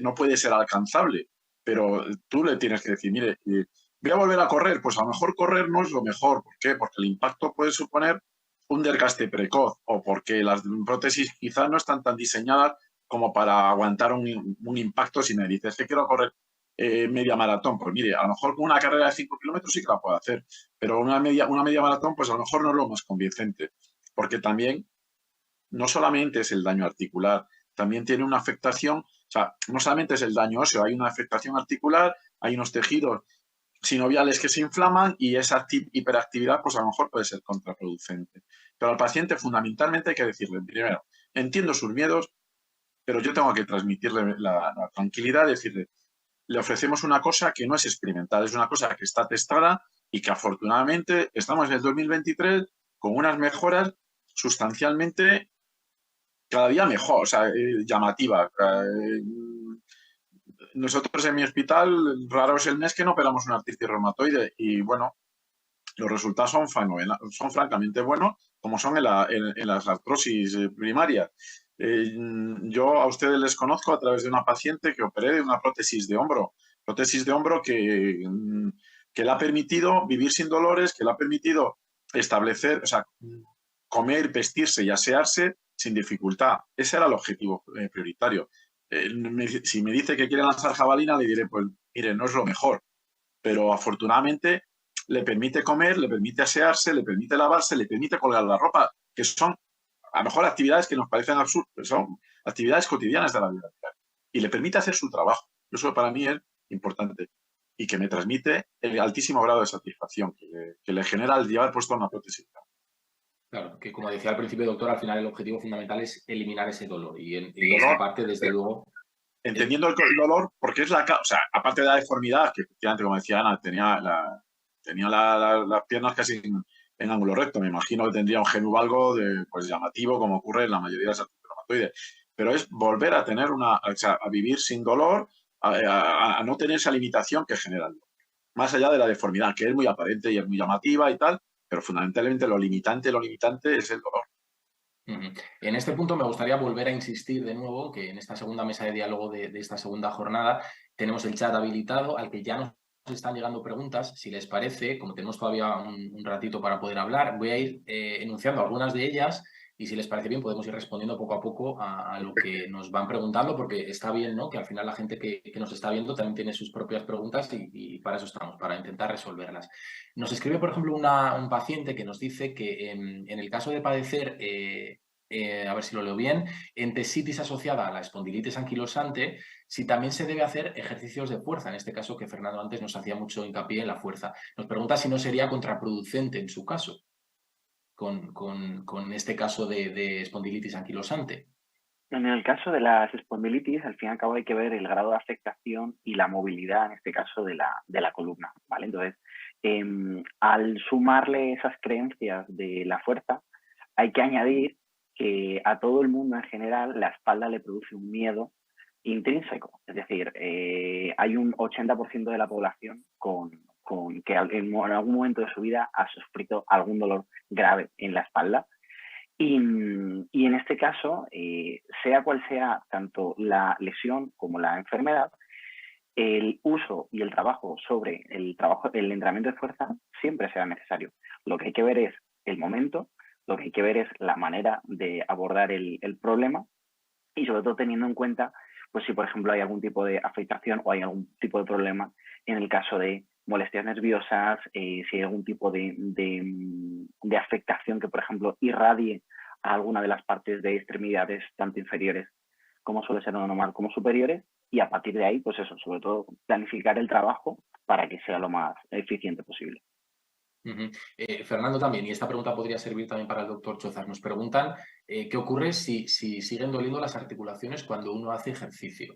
no puede ser alcanzable, pero tú le tienes que decir, mire, voy a volver a correr. Pues a lo mejor correr no es lo mejor. ¿Por qué? Porque el impacto puede suponer un desgaste precoz o porque las prótesis quizás no están tan diseñadas como para aguantar un impacto si me dices que quiero correr media maratón. Pues mire, a lo mejor con una carrera de 5 kilómetros sí que la puedo hacer, pero una media maratón pues a lo mejor no es lo más convincente, porque también no solamente es el daño articular, también tiene una afectación, o sea, no solamente es el daño óseo, hay una afectación articular, hay unos tejidos sinoviales que se inflaman y esa hiperactividad pues a lo mejor puede ser contraproducente. Pero al paciente fundamentalmente hay que decirle, primero, entiendo sus miedos, pero yo tengo que transmitirle la tranquilidad, decirle, le ofrecemos una cosa que no es experimental, es una cosa que está testada y que afortunadamente estamos en el 2023 con unas mejoras sustancialmente cada día mejor, o sea, llamativa. Nosotros en mi hospital, raro es el mes que no operamos una artritis reumatoide y bueno, los resultados son francamente buenos, como son en las artrosis primarias. Yo a ustedes les conozco a través de una paciente que operé de una prótesis de hombro que le ha permitido vivir sin dolores, que le ha permitido establecer, o sea, comer, vestirse y asearse sin dificultad. Ese era el objetivo prioritario. Si me dice que quiere lanzar jabalina, le diré, pues mire, no es lo mejor, pero afortunadamente le permite comer, le permite asearse, le permite lavarse, le permite colgar la ropa, que son a lo mejor actividades que nos parecen absurdas, pero son actividades cotidianas de la vida diaria. Y le permite hacer su trabajo. Eso para mí es importante. Y que me transmite el altísimo grado de satisfacción que le genera el llevar puesto una prótesis. Claro, que como decía al principio, doctor, al final el objetivo fundamental es eliminar ese dolor. Y en esa parte, desde luego... Entendiendo el dolor, porque es o sea, aparte de la deformidad, que efectivamente, como decía Ana, tenía las piernas casi en ángulo recto. Me imagino que tendría un genuvalgo pues llamativo, como ocurre en la mayoría de las artritis reumatoides. Pero es volver a tener o sea, a vivir sin dolor, a no tener esa limitación que genera el dolor. Más allá de la deformidad, que es muy aparente y es muy llamativa y tal, pero fundamentalmente lo limitante es el dolor. En este punto me gustaría volver a insistir de nuevo que en esta segunda mesa de diálogo de esta segunda jornada tenemos el chat habilitado al que ya nos están llegando preguntas. Si les parece, como tenemos todavía un ratito para poder hablar, voy a ir enunciando algunas de ellas y si les parece bien podemos ir respondiendo poco a poco a lo que nos van preguntando, porque está bien, ¿no?, que al final la gente que nos está viendo también tiene sus propias preguntas y para eso estamos, para intentar resolverlas. Nos escribe, por ejemplo, un paciente que nos dice que en el caso de padecer, a ver si lo leo bien, entesitis asociada a la espondilitis anquilosante, si también se debe hacer ejercicios de fuerza, en este caso que Fernando antes nos hacía mucho hincapié en la fuerza. Nos pregunta si no sería contraproducente en su caso, con este caso de espondilitis anquilosante. En el caso de las espondilitis, al fin y al cabo hay que ver el grado de afectación y la movilidad, en este caso, de la columna, ¿vale? Entonces, al sumarle esas creencias de la fuerza, hay que añadir que a todo el mundo en general la espalda le produce un miedo intrínseco. Es decir, hay un 80% de la población que en algún momento de su vida ha sufrido algún dolor grave en la espalda. Y en este caso, sea cual sea tanto la lesión como la enfermedad, el uso y el trabajo sobre el entrenamiento de fuerza siempre será necesario. Lo que hay que ver es el momento, lo que hay que ver es la manera de abordar el problema y sobre todo teniendo en cuenta pues si por ejemplo hay algún tipo de afectación o hay algún tipo de problema en el caso de molestias nerviosas, si hay algún tipo de afectación que por ejemplo irradie a alguna de las partes de extremidades tanto inferiores como suele ser lo normal como superiores, y a partir de ahí pues eso, sobre todo planificar el trabajo para que sea lo más eficiente posible. Fernando también, y esta pregunta podría servir también para el doctor Chozas. Nos preguntan qué ocurre si siguen doliendo las articulaciones cuando uno hace ejercicio.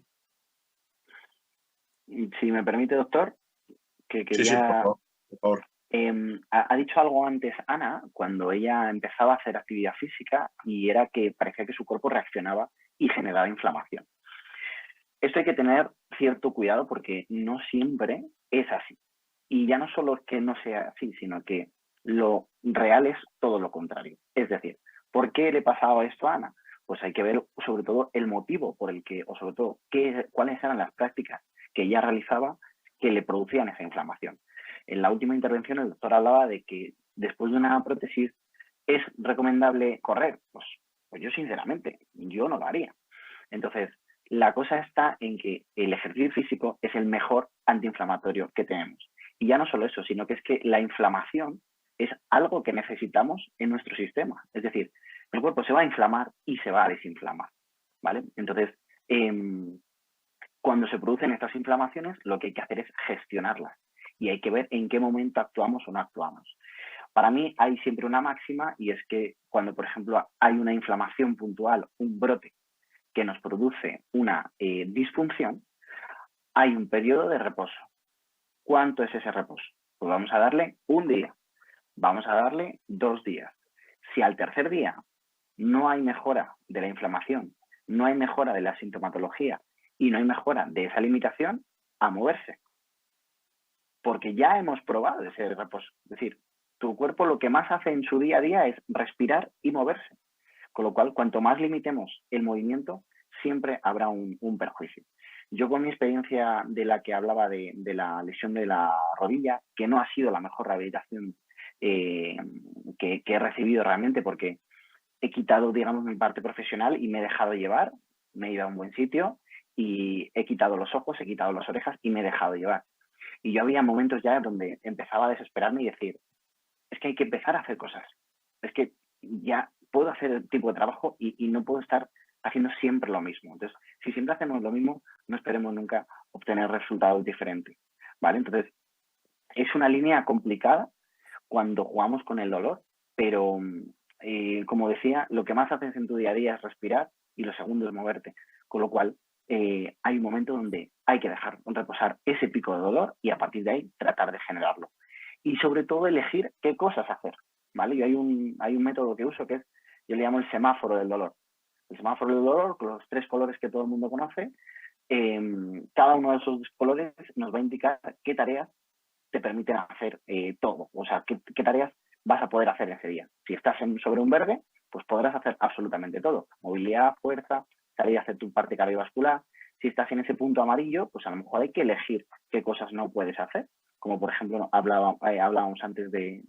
Si me permite, doctor, que quería... Sí, por favor. Ha dicho algo antes Ana, cuando ella empezaba a hacer actividad física, y era que parecía que su cuerpo reaccionaba y generaba inflamación. Esto hay que tener cierto cuidado porque no siempre es así. Y ya no solo es que no sea así, sino que lo real es todo lo contrario. Es decir, ¿por qué le pasaba esto a Ana? Pues hay que ver sobre todo el motivo por el que, o sobre todo, cuáles eran las prácticas que ella realizaba que le producían esa inflamación. En la última intervención el doctor hablaba de que después de una prótesis es recomendable correr. Pues yo sinceramente, yo no lo haría. Entonces, la cosa está en que el ejercicio físico es el mejor antiinflamatorio que tenemos. Y ya no solo eso, sino que es que la inflamación es algo que necesitamos en nuestro sistema. Es decir, el cuerpo se va a inflamar y se va a desinflamar, ¿vale? Entonces, cuando se producen estas inflamaciones, lo que hay que hacer es gestionarlas. Y hay que ver en qué momento actuamos o no actuamos. Para mí hay siempre una máxima, y es que cuando, por ejemplo, hay una inflamación puntual, un brote, que nos produce una disfunción, hay un periodo de reposo. ¿Cuánto es ese reposo? Pues vamos a darle un día, vamos a darle 2 días. Si al tercer día no hay mejora de la inflamación, no hay mejora de la sintomatología y no hay mejora de esa limitación, a moverse. Porque ya hemos probado ese reposo. Es decir, tu cuerpo lo que más hace en su día a día es respirar y moverse. Con lo cual, cuanto más limitemos el movimiento, siempre habrá un perjuicio. Yo con mi experiencia de la que hablaba de la lesión de la rodilla, que no ha sido la mejor rehabilitación que he recibido realmente, porque he quitado, digamos, mi parte profesional y me he dejado llevar, me he ido a un buen sitio y he quitado los ojos, he quitado las orejas y me he dejado llevar. Y yo había momentos ya donde empezaba a desesperarme y decir, es que hay que empezar a hacer cosas. Es que ya puedo hacer el tipo de trabajo y no puedo estar haciendo siempre lo mismo. Entonces, si siempre hacemos lo mismo, no esperemos nunca obtener resultados diferentes, ¿vale? Entonces, es una línea complicada cuando jugamos con el dolor, pero como decía, lo que más haces en tu día a día es respirar y lo segundo es moverte. Con lo cual, hay un momento donde hay que dejar reposar ese pico de dolor y a partir de ahí tratar de generarlo. Y sobre todo elegir qué cosas hacer, ¿vale? Yo hay un método que uso que es, yo le llamo el semáforo del dolor. El semáforo del dolor, con los 3 colores que todo el mundo conoce, cada uno de esos colores nos va a indicar qué tareas te permiten hacer todo. O sea, qué tareas vas a poder hacer ese día. Si estás sobre un verde, pues podrás hacer absolutamente todo. Movilidad, fuerza, salir a hacer tu parte cardiovascular. Si estás en ese punto amarillo, pues a lo mejor hay que elegir qué cosas no puedes hacer. Como por ejemplo, hablábamos antes de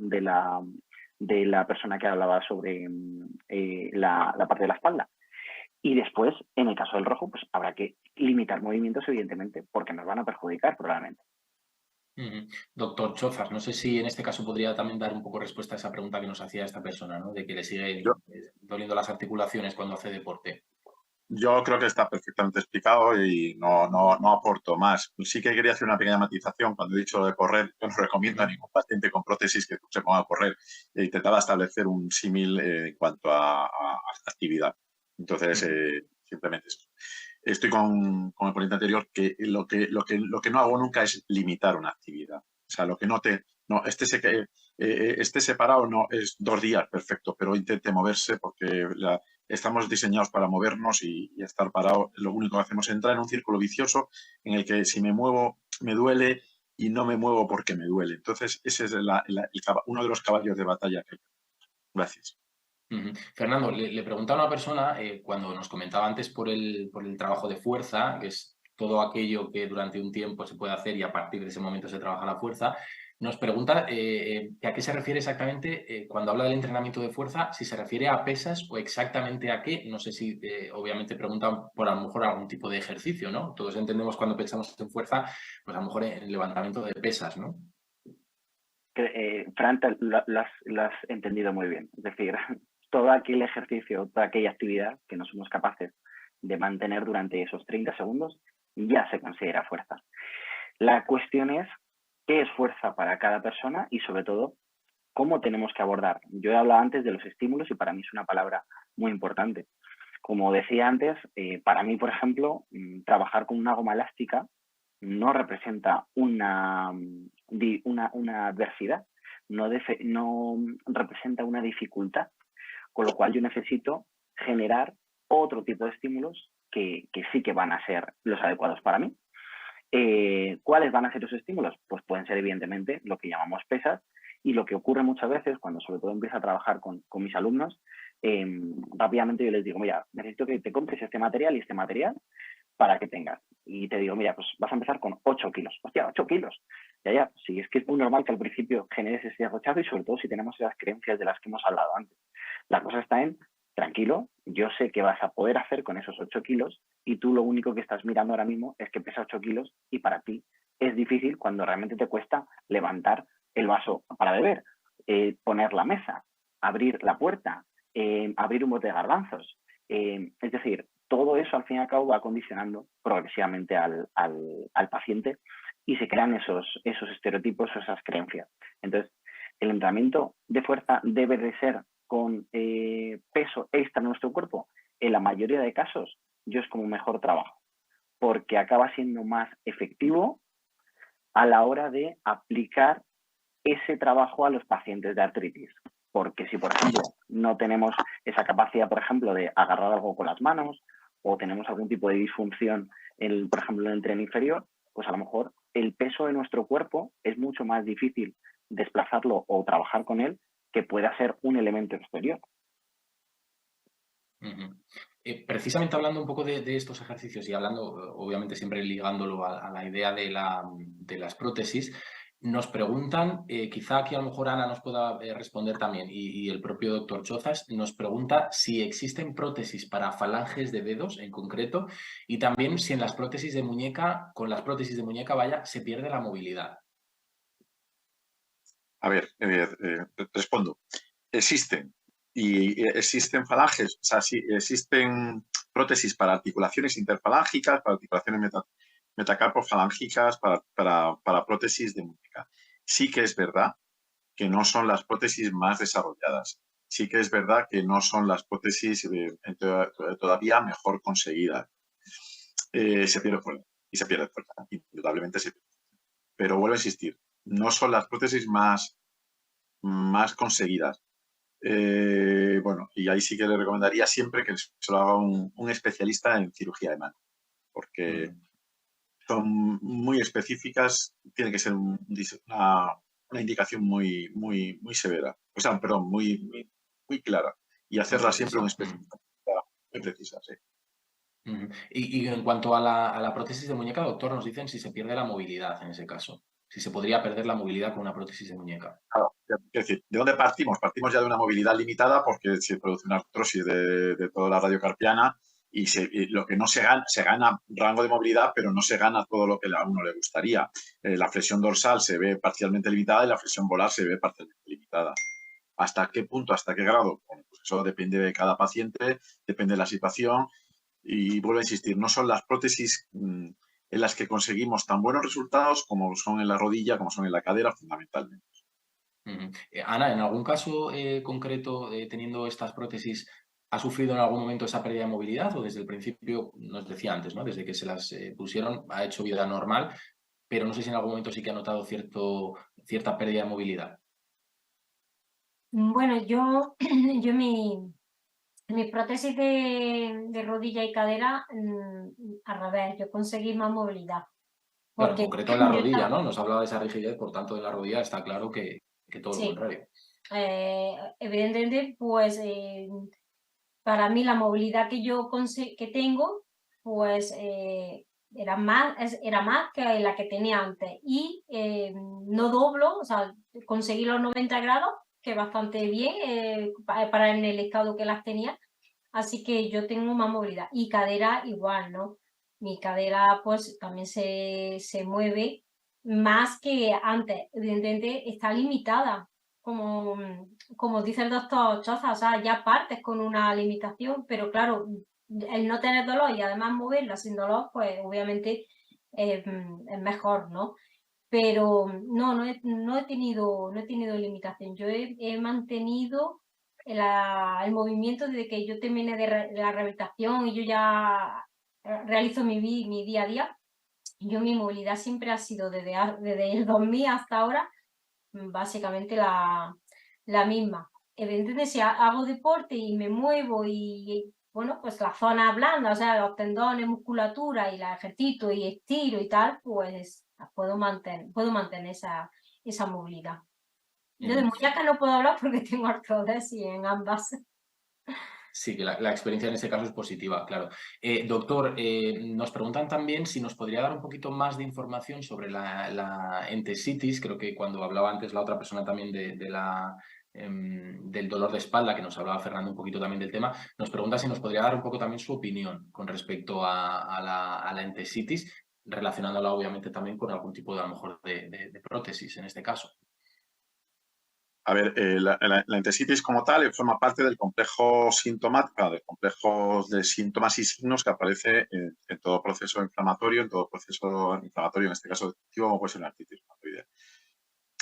de la persona que hablaba sobre la parte de la espalda. Y después, en el caso del rojo, pues habrá que limitar movimientos, evidentemente, porque nos van a perjudicar probablemente. Doctor Chozas, no sé si en este caso podría también dar un poco respuesta a esa pregunta que nos hacía esta persona, ¿no? De que le sigue doliendo las articulaciones cuando hace deporte. Yo creo que está perfectamente explicado y no aporto más. Sí que quería hacer una pequeña matización. Cuando he dicho lo de correr, yo no recomiendo a ningún paciente con prótesis que se ponga a correr. Intentaba establecer un símil en cuanto a actividad. Entonces, simplemente eso. Estoy con el ponente anterior que lo que no hago nunca es limitar una actividad. O sea, lo que esté separado no es 2 días, perfecto, pero intente moverse porque estamos diseñados para movernos y estar parado. Lo único que hacemos es entrar en un círculo vicioso en el que si me muevo me duele y no me muevo porque me duele. Entonces, ese es uno de los caballos de batalla que hay. Gracias. Fernando, le preguntaba a una persona cuando nos comentaba antes por el trabajo de fuerza, que es todo aquello que durante un tiempo se puede hacer y a partir de ese momento se trabaja la fuerza. Nos pregunta que a qué se refiere exactamente cuando habla del entrenamiento de fuerza, si se refiere a pesas o exactamente a qué. No sé si obviamente preguntan por a lo mejor algún tipo de ejercicio, ¿no? Todos entendemos cuando pensamos en fuerza, pues a lo mejor en el levantamiento de pesas, ¿no? Fran, lo has entendido muy bien. Es decir, todo aquel ejercicio, toda aquella actividad que no somos capaces de mantener durante esos 30 segundos ya se considera fuerza. La cuestión es qué es fuerza para cada persona y, sobre todo, cómo tenemos que abordar. Yo he hablado antes de los estímulos y para mí es una palabra muy importante. Como decía antes, para mí, por ejemplo, trabajar con una goma elástica no representa una adversidad, no representa una dificultad, con lo cual yo necesito generar otro tipo de estímulos que sí que van a ser los adecuados para mí. ¿Cuáles van a ser esos estímulos? Pues pueden ser evidentemente lo que llamamos pesas y lo que ocurre muchas veces cuando sobre todo empiezo a trabajar con mis alumnos, rápidamente yo les digo, mira, necesito que te compres este material y este material para que tengas. Y te digo, mira, pues vas a empezar con 8 kilos. Hostia, 8 kilos. Ya, sí, es que es muy normal que al principio generes ese rechazo y sobre todo si tenemos esas creencias de las que hemos hablado antes. La cosa está en, tranquilo, yo sé que vas a poder hacer con esos 8 kilos y tú lo único que estás mirando ahora mismo es que pesa 8 kilos y para ti es difícil cuando realmente te cuesta levantar el vaso para beber, poner la mesa, abrir la puerta, abrir un bote de garbanzos. Es decir, todo eso al fin y al cabo va condicionando progresivamente al paciente y se crean esos estereotipos o esas creencias. Entonces, el entrenamiento de fuerza debe de ser con peso extra en nuestro cuerpo. En la mayoría de casos, yo es como mejor trabajo, porque acaba siendo más efectivo a la hora de aplicar ese trabajo a los pacientes de artritis. Porque si, por ejemplo, no tenemos esa capacidad, por ejemplo, de agarrar algo con las manos o tenemos algún tipo de disfunción, por ejemplo, en el tren inferior, pues a lo mejor el peso de nuestro cuerpo es mucho más difícil desplazarlo o trabajar con él que pueda ser un elemento exterior. Precisamente hablando un poco de estos ejercicios y hablando, obviamente siempre ligándolo a la idea de las prótesis, nos preguntan, quizá aquí a lo mejor Ana nos pueda responder también y el propio doctor Chozas nos pregunta si existen prótesis para falanges de dedos en concreto y también si en las prótesis de muñeca, con las prótesis de muñeca, se pierde la movilidad. A ver, respondo. Existen. Y existen falanges, o sea, sí, existen prótesis para articulaciones interfalángicas, para articulaciones metacarpofalángicas, para prótesis de muñeca. Sí que es verdad que no son las prótesis más desarrolladas. Sí que es verdad que no son las prótesis todavía mejor conseguidas. Se pierde fuerza, y se pierde fuerza, indudablemente se pierde. Pero vuelvo a insistir, no son las prótesis más conseguidas. Bueno, y ahí sí que le recomendaría siempre que se lo haga un especialista en cirugía de mano, porque son muy específicas, tiene que ser una indicación muy severa, o sea, perdón, muy clara, y hacerla siempre un especialista, muy precisa, sí. Y en cuanto a la prótesis de muñeca, doctor, nos dicen si se pierde la movilidad en ese caso. Si se podría perder la movilidad con una prótesis de muñeca. Claro, decir, ¿de dónde partimos? Partimos ya de una movilidad limitada porque se produce una artrosis de toda la radiocarpiana y lo que no se gana rango de movilidad, pero no se gana todo lo que a uno le gustaría. La flexión dorsal se ve parcialmente limitada y la flexión volar se ve parcialmente limitada. ¿Hasta qué punto, hasta qué grado? Bueno, pues eso depende de cada paciente, depende de la situación y vuelvo a insistir, no son las prótesis en las que conseguimos tan buenos resultados como son en la rodilla, como son en la cadera fundamentalmente. Ana, ¿en algún caso concreto, teniendo estas prótesis, ha sufrido en algún momento esa pérdida de movilidad o desde el principio, nos decía antes, ¿no? Desde que se las pusieron ha hecho vida normal, pero no sé si en algún momento sí que ha notado cierta pérdida de movilidad? Bueno, yo mi prótesis de rodilla y cadera, al revés, yo conseguí más movilidad. Claro, en Porque concreto en la rodilla, ¿no? Nos hablaba de esa rigidez, por tanto, en la rodilla está claro que todo lo Sí. contrario. Evidentemente, pues para mí la movilidad que tengo, pues era más que la que tenía antes. Y no doblo, o sea, conseguí los 90 grados, que bastante bien para en el estado que las tenía. Así que yo tengo más movilidad. Y cadera igual, ¿no? Mi cadera pues también se mueve más que antes. Evidentemente está limitada, como dice el doctor Choza, o sea, ya partes con una limitación, pero claro, el no tener dolor y además moverla sin dolor, pues obviamente es mejor, ¿no? Pero no he tenido limitación. Yo he mantenido el movimiento desde que yo terminé de la rehabilitación y yo ya realizo mi día a día. Mi movilidad siempre ha sido desde el 2000 hasta ahora básicamente la misma. Evidentemente, si hago deporte y me muevo y, bueno, pues la zona blanda, o sea, los tendones, musculatura y la ejercito y estiro y tal, pues puedo mantener esa movilidad. Yo de muñeca no puedo hablar porque tengo artrodesis en ambas. Sí, que la experiencia en este caso es positiva, claro. Doctor, nos preguntan también si nos podría dar un poquito más de información sobre la entesitis. Creo que cuando hablaba antes la otra persona también del dolor de espalda, que nos hablaba Fernando un poquito también del tema, nos pregunta si nos podría dar un poco también su opinión con respecto a la entesitis, relacionándola obviamente también con algún tipo de, a lo mejor, de prótesis en este caso. A ver, la entesitis como tal forma parte del complejo sintomático, del complejo de síntomas y signos que aparece en todo proceso inflamatorio, en este caso digestivo, como puede ser la artritis reumatoidea.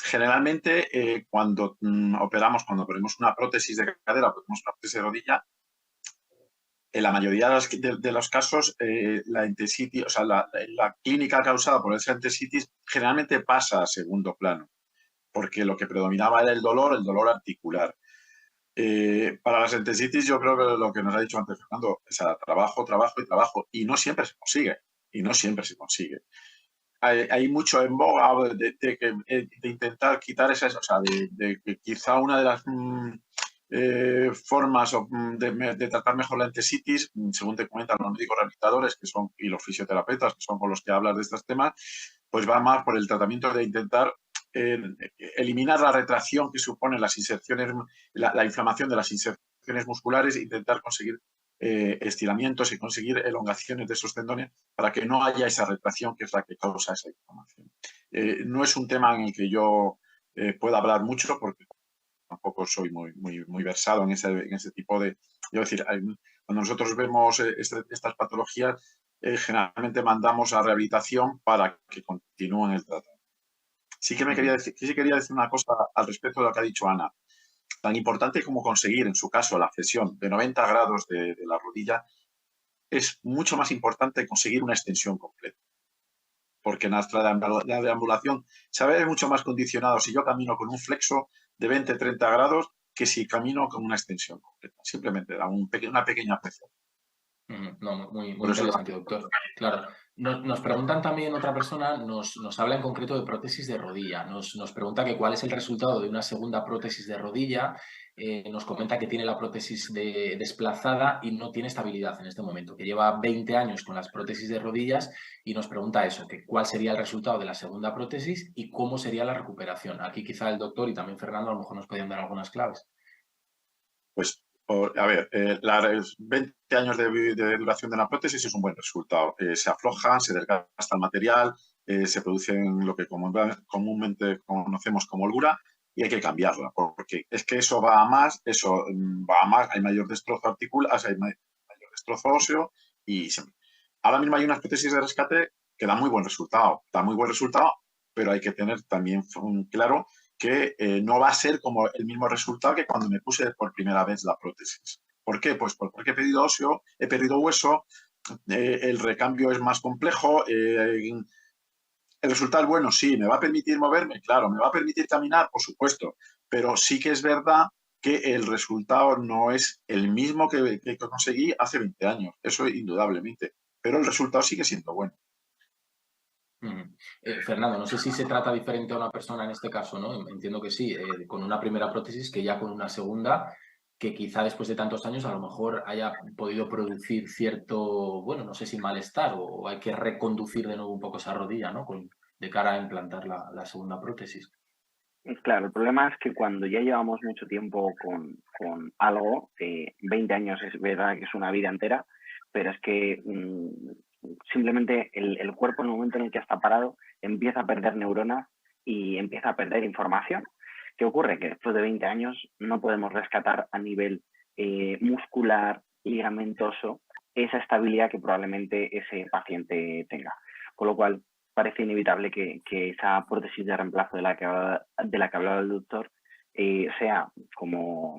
Generalmente, cuando ponemos una prótesis de cadera o ponemos una prótesis de rodilla, en la mayoría de los casos, la entesitis, o sea, la clínica causada por esa entesitis generalmente pasa a segundo plano, porque lo que predominaba era el dolor articular. Para las entesitis, yo creo que lo que nos ha dicho antes Fernando, es trabajo, y no siempre se consigue. Hay mucho en boga de intentar quitar esas, o sea, de quizá una de las formas de tratar mejor la entesitis, según te comentan los médicos rehabilitadores y los fisioterapeutas, que son con los que hablas de estos temas, pues va más por el tratamiento de intentar eliminar la retracción que supone las inserciones, la inflamación de las inserciones musculares, intentar conseguir estiramientos y conseguir elongaciones de esos tendones para que no haya esa retracción que es la que causa esa inflamación. No es un tema en el que yo pueda hablar mucho porque tampoco soy muy versado en ese tipo de... Yo decir, cuando nosotros vemos estas patologías, generalmente mandamos a rehabilitación para que continúen el tratamiento. Sí que quería decir una cosa al respecto de lo que ha dicho Ana. Tan importante como conseguir, en su caso, la flexión de 90 grados de la rodilla, es mucho más importante conseguir una extensión completa. Porque la deambulación se ve mucho más condicionado si yo camino con un flexo de 20-30 grados que si camino con una extensión completa. Simplemente da una pequeña apreciación. No, muy interesante, doctor. Claro. Nos preguntan también, otra persona nos habla en concreto de prótesis de rodilla. Nos pregunta que cuál es el resultado de una segunda prótesis de rodilla nos comenta que tiene la prótesis desplazada y no tiene estabilidad en este momento, que lleva 20 años con las prótesis de rodillas y nos pregunta eso, que cuál sería el resultado de la segunda prótesis y cómo sería la recuperación. Aquí quizá el doctor y también Fernando a lo mejor nos podían dar algunas claves. Pues, a ver, 20 años de duración de una prótesis es un buen resultado. Se afloja, se desgasta el material, se produce lo que comúnmente conocemos como holgura y hay que cambiarla, porque es que eso va a más, hay mayor destrozo articular, hay mayor destrozo óseo y ahora mismo hay unas prótesis de rescate que dan muy buen resultado, pero hay que tener también claro que no va a ser como el mismo resultado que cuando me puse por primera vez la prótesis. ¿Por qué? Pues porque he perdido óseo, he perdido hueso, el recambio es más complejo, el resultado es bueno, sí, me va a permitir moverme, claro, me va a permitir caminar, por supuesto, pero sí que es verdad que el resultado no es el mismo que conseguí hace 20 años, eso indudablemente, pero el resultado sigue siendo bueno. Fernando, no sé si se trata diferente a una persona en este caso, ¿no? Entiendo que sí, con una primera prótesis que ya con una segunda, que quizá después de tantos años a lo mejor haya podido producir cierto, bueno, no sé si malestar o hay que reconducir de nuevo un poco esa rodilla, ¿no? De cara a implantar la segunda prótesis. Claro, el problema es que cuando ya llevamos mucho tiempo con algo, 20 años es verdad que es una vida entera, pero es que simplemente el cuerpo en el momento en el que está parado empieza a perder neuronas y empieza a perder información. ¿Qué ocurre? Que después de 20 años no podemos rescatar a nivel muscular, ligamentoso, esa estabilidad que probablemente ese paciente tenga. Con lo cual, parece inevitable que esa prótesis de reemplazo de la que hablaba el doctor sea como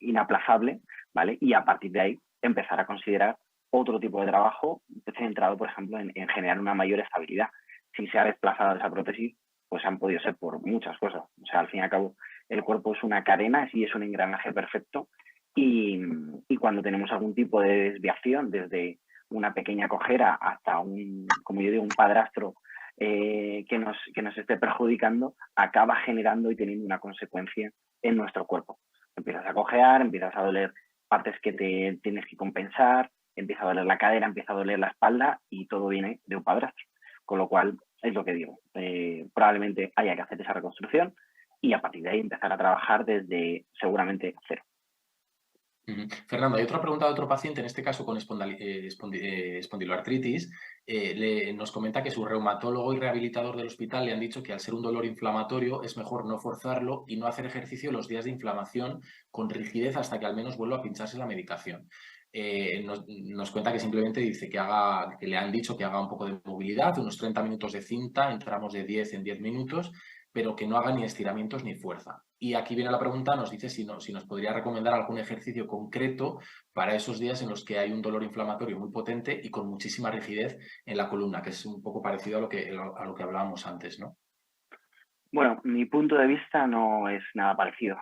inaplazable, ¿vale? Y a partir de ahí empezar a considerar otro tipo de trabajo centrado, por ejemplo, en generar una mayor estabilidad. Si se ha desplazado esa prótesis, pues han podido ser por muchas cosas. O sea, al fin y al cabo, el cuerpo es una cadena y es un engranaje perfecto y cuando tenemos algún tipo de desviación desde una pequeña cojera hasta como yo digo, un padrastro que nos esté perjudicando, acaba generando y teniendo una consecuencia en nuestro cuerpo. Empiezas a cojear, empiezas a doler partes que te tienes que compensar, empieza a doler la cadera, empieza a doler la espalda y todo viene de un padrastro. Con lo cual, es lo que digo, probablemente haya que hacer esa reconstrucción y a partir de ahí empezar a trabajar desde seguramente cero. Fernando, hay otra pregunta de otro paciente, en este caso con espondiloartritis. Nos comenta que su reumatólogo y rehabilitador del hospital le han dicho que al ser un dolor inflamatorio es mejor no forzarlo y no hacer ejercicio los días de inflamación con rigidez hasta que al menos vuelva a pincharse la medicación. Nos cuenta que simplemente dice que le han dicho que haga un poco de movilidad, unos 30 minutos de cinta, en tramos de 10 en 10 minutos, pero que no haga ni estiramientos ni fuerza. Y aquí viene la pregunta, nos dice si nos podría recomendar algún ejercicio concreto para esos días en los que hay un dolor inflamatorio muy potente y con muchísima rigidez en la columna, que es un poco parecido a lo que hablábamos antes, ¿no? Bueno, mi punto de vista no es nada parecido.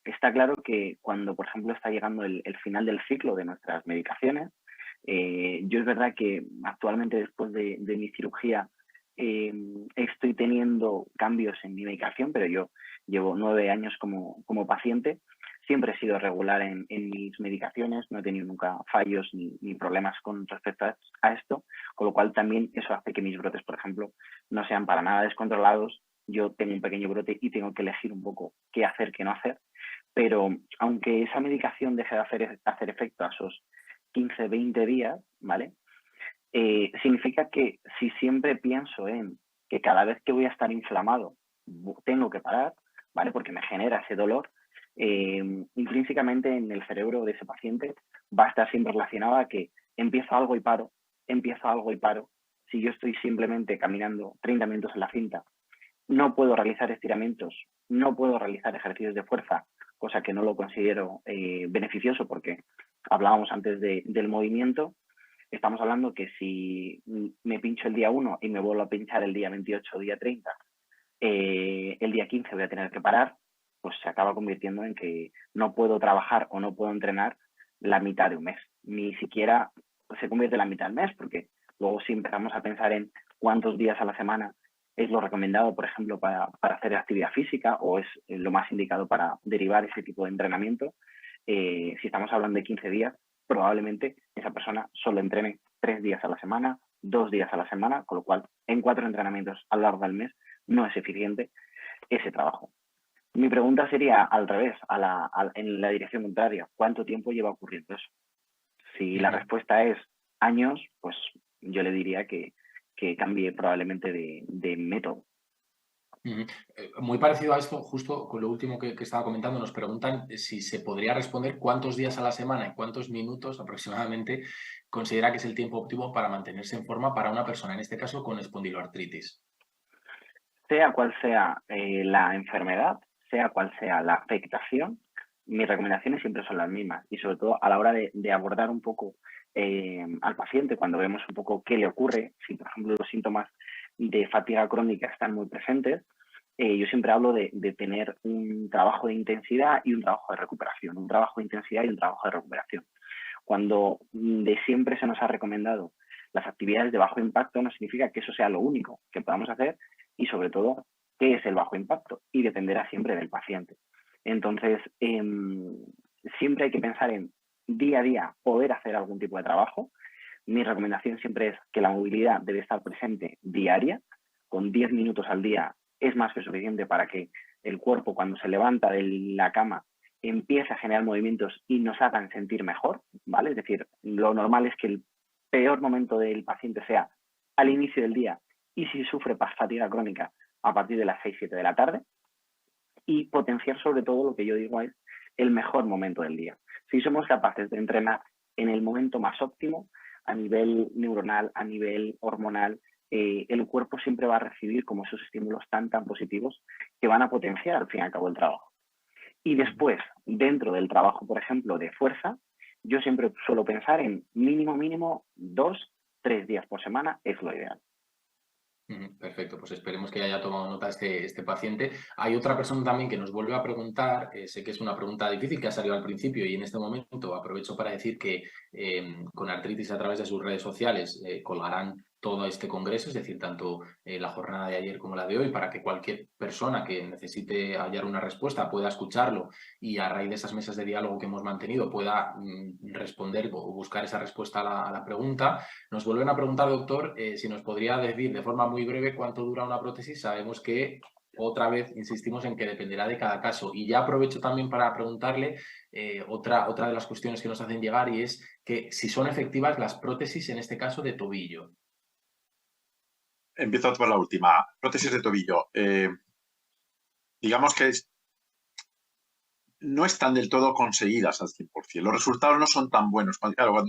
Está claro que cuando, por ejemplo, está llegando el final del ciclo de nuestras medicaciones, yo es verdad que actualmente después de mi cirugía estoy teniendo cambios en mi medicación, pero yo llevo 9 años como paciente. Siempre he sido regular en mis medicaciones, no he tenido nunca fallos ni problemas con respecto a esto, con lo cual también eso hace que mis brotes, por ejemplo, no sean para nada descontrolados. Yo tengo un pequeño brote y tengo que elegir un poco qué hacer, qué no hacer, pero aunque esa medicación deje de hacer efecto a esos 15, 20 días, ¿vale? Significa que si siempre pienso en que cada vez que voy a estar inflamado tengo que parar, ¿vale? Porque me genera ese dolor, intrínsecamente en el cerebro de ese paciente va a estar siempre relacionado a que empiezo algo y paro, empiezo algo y paro. Si yo estoy simplemente caminando 30 minutos en la cinta, no puedo realizar estiramientos, no puedo realizar ejercicios de fuerza, cosa que no lo considero beneficioso porque hablábamos antes del movimiento. Estamos hablando que si me pincho el día 1 y me vuelvo a pinchar el día 28 o día 30, el día 15 voy a tener que parar, pues se acaba convirtiendo en que no puedo trabajar o no puedo entrenar la mitad de un mes. Ni siquiera se convierte en la mitad del mes, porque luego si empezamos a pensar en cuántos días a la semana es lo recomendado, por ejemplo, para hacer actividad física o es lo más indicado para derivar ese tipo de entrenamiento. Si estamos hablando de 15 días, probablemente esa persona solo entrene 3 días a la semana, 2 días a la semana, con lo cual en 4 entrenamientos a lo largo del mes no es eficiente ese trabajo. Mi pregunta sería al revés, en la dirección contraria. ¿Cuánto tiempo lleva ocurriendo eso? Si la respuesta es años, pues yo le diría que cambie probablemente de método. Muy parecido a esto, justo con lo último que estaba comentando, nos preguntan si se podría responder cuántos días a la semana y cuántos minutos aproximadamente considera que es el tiempo óptimo para mantenerse en forma para una persona, en este caso con espondiloartritis. Sea cual sea la enfermedad, sea cual sea la afectación, mis recomendaciones siempre son las mismas y sobre todo a la hora de abordar un poco al paciente cuando vemos un poco qué le ocurre, si por ejemplo los síntomas de fatiga crónica están muy presentes, yo siempre hablo de tener un trabajo de intensidad y un trabajo de recuperación, un trabajo de intensidad y un trabajo de recuperación. Cuando de siempre se nos ha recomendado las actividades de bajo impacto, no significa que eso sea lo único que podamos hacer y sobre todo qué es el bajo impacto y dependerá siempre del paciente. Entonces, siempre hay que pensar en día a día poder hacer algún tipo de trabajo. Mi recomendación siempre es que la movilidad debe estar presente diaria, con 10 minutos al día es más que suficiente para que el cuerpo cuando se levanta de la cama empiece a generar movimientos y nos hagan sentir mejor, ¿vale? Es decir, lo normal es que el peor momento del paciente sea al inicio del día y si sufre fatiga crónica a partir de las 6-7 de la tarde y potenciar sobre todo lo que yo digo es el mejor momento del día. Si somos capaces de entrenar en el momento más óptimo, a nivel neuronal, a nivel hormonal, el cuerpo siempre va a recibir como esos estímulos tan positivos que van a potenciar al fin y al cabo el trabajo. Y después, dentro del trabajo, por ejemplo, de fuerza, yo siempre suelo pensar en mínimo 2-3 días por semana es lo ideal. Perfecto, pues esperemos que haya tomado nota este paciente. Hay otra persona también que nos vuelve a preguntar, sé que es una pregunta difícil que ha salido al principio y en este momento aprovecho para decir que con Artritis a través de sus redes sociales colgarán todo este congreso, es decir, tanto la jornada de ayer como la de hoy, para que cualquier persona que necesite hallar una respuesta pueda escucharlo y a raíz de esas mesas de diálogo que hemos mantenido pueda responder o buscar esa respuesta a la pregunta. Nos vuelven a preguntar, doctor, si nos podría decir de forma muy breve cuánto dura una prótesis. Sabemos que otra vez insistimos en que dependerá de cada caso. Y ya aprovecho también para preguntarle otra de las cuestiones que nos hacen llegar y es que si son efectivas las prótesis, en este caso de tobillo. Empiezo por la última. Prótesis de tobillo. Digamos que no están del todo conseguidas al 100%. Los resultados no son tan buenos. Claro,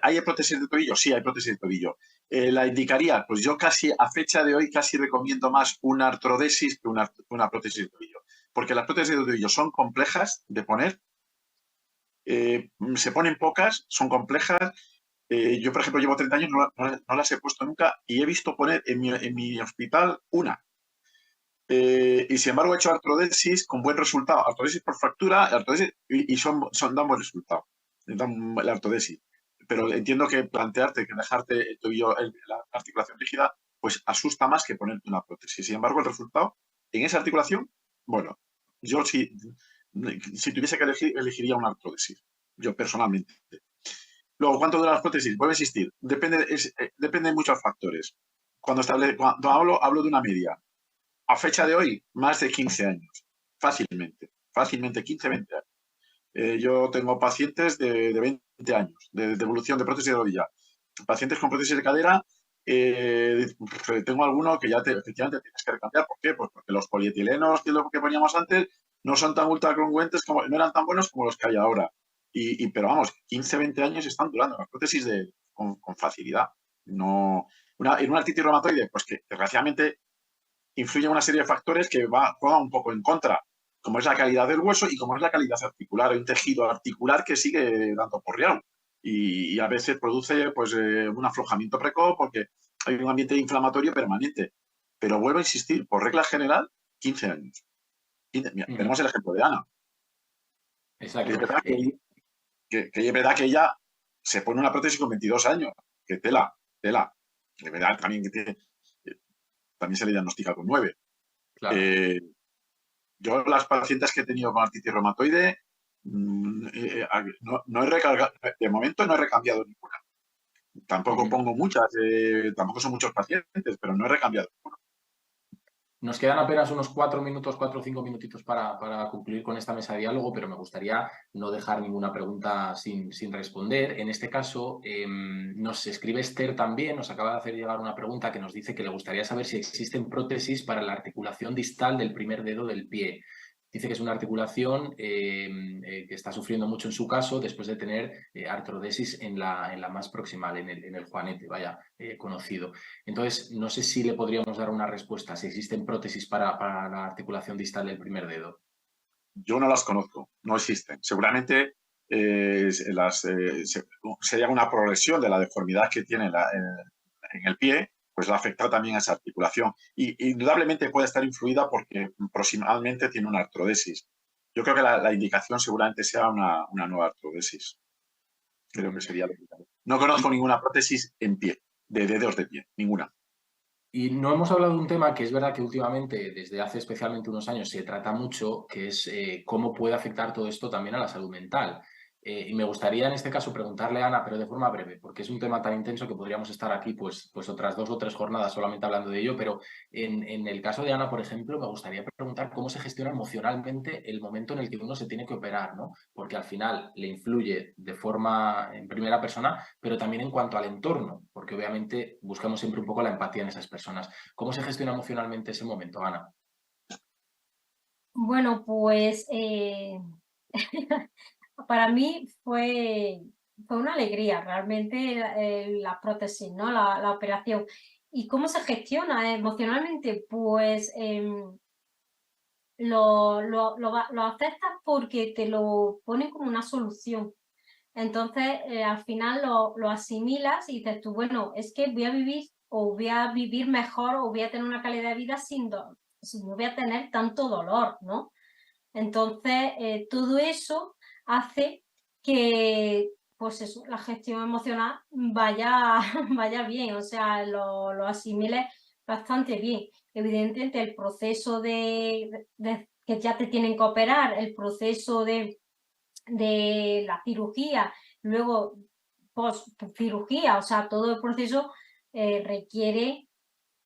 ¿hay prótesis de tobillo? Sí, hay prótesis de tobillo. ¿La indicaría? Pues yo casi, a fecha de hoy, casi recomiendo más una artrodesis que una prótesis de tobillo. Porque las prótesis de tobillo son complejas de poner. Se ponen pocas, son complejas. Yo, por ejemplo, llevo 30 años, no las he puesto nunca y he visto poner en mi hospital una. Y sin embargo he hecho artrodesis con buen resultado. Artrodesis por fractura y dan buen resultado. Dan la artrodesis. Pero entiendo que plantearte que dejarte el tobillo, la articulación rígida, pues asusta más que ponerte una prótesis. Sin embargo, el resultado en esa articulación, bueno, yo si tuviese que elegir, elegiría una artrodesis. Yo personalmente. Luego, ¿cuánto dura las prótesis? Puede existir. Depende de muchos factores. Cuando hablo de una media. A fecha de hoy, más de 15 años. Fácilmente 15, 20 años. Yo tengo pacientes de 20 años de evolución de prótesis de rodilla. Pacientes con prótesis de cadera, tengo alguno que ya efectivamente tienes que recambiar. ¿Por qué? Pues porque los polietilenos que poníamos antes no son tan ultracongruentes, no eran tan buenos como los que hay ahora. Pero vamos, 15, 20 años están durando las prótesis con facilidad. No, en una artritis reumatoide, pues que desgraciadamente influyen una serie de factores que juegan un poco en contra, como es la calidad del hueso y como es la calidad articular. Hay un tejido articular que sigue dando porreado y a veces produce pues, un aflojamiento precoz porque hay un ambiente inflamatorio permanente. Pero vuelvo a insistir, por regla general, 15 años. Mira, tenemos el ejemplo de Ana. Exacto. Es verdad que ella se pone una prótesis con 22 años. Que tela. De verdad, también que tiene... también se le diagnostica con 9. Claro. Yo las pacientes que he tenido con artritis reumatoide, no he recargado, de momento no he recambiado ninguna. Tampoco pongo muchas, tampoco son muchos pacientes, pero no he recambiado ninguna. Nos quedan apenas unos 4 minutos, 4 o 5 minutitos para concluir con esta mesa de diálogo, pero me gustaría no dejar ninguna pregunta sin responder. En este caso, nos escribe Esther también, nos acaba de hacer llegar una pregunta que nos dice que le gustaría saber si existen prótesis para la articulación distal del primer dedo del pie. Dice que es una articulación que está sufriendo mucho en su caso después de tener artrodesis en la más proximal, en el juanete, conocido. Entonces, no sé si le podríamos dar una respuesta, si existen prótesis para la articulación distal del primer dedo. Yo no las conozco, no existen. Seguramente sería una progresión de la deformidad que tiene en el pie, pues va a afectar también a esa articulación. Y indudablemente puede estar influida porque proximalmente tiene una artrodesis. Yo creo que la indicación seguramente sea una nueva artrodesis. Creo que sería lo que... No conozco ninguna prótesis en pie, de dedos de pie, ninguna. Y no hemos hablado de un tema que es verdad que últimamente, desde hace especialmente unos años, se trata mucho, que es cómo puede afectar todo esto también a la salud mental. Y me gustaría en este caso preguntarle a Ana, pero de forma breve, porque es un tema tan intenso que podríamos estar aquí pues otras 2 o 3 jornadas solamente hablando de ello, pero en el caso de Ana, por ejemplo, me gustaría preguntar cómo se gestiona emocionalmente el momento en el que uno se tiene que operar, ¿no? Porque al final le influye de forma en primera persona, pero también en cuanto al entorno, porque obviamente buscamos siempre un poco la empatía en esas personas. ¿Cómo se gestiona emocionalmente ese momento, Ana? Bueno, pues para mí fue una alegría realmente la prótesis, ¿no? La operación. ¿Y cómo se gestiona emocionalmente? Pues lo aceptas porque te lo ponen como una solución. Entonces, al final lo asimilas y dices tú, bueno, es que voy a vivir o voy a vivir mejor o voy a tener una calidad de vida no voy a tener tanto dolor, ¿no? Entonces, todo eso hace que, pues eso, la gestión emocional vaya bien, o sea, lo asimiles bastante bien. Evidentemente, el proceso de que ya te tienen que operar, el proceso de la cirugía, luego post-cirugía, o sea, todo el proceso requiere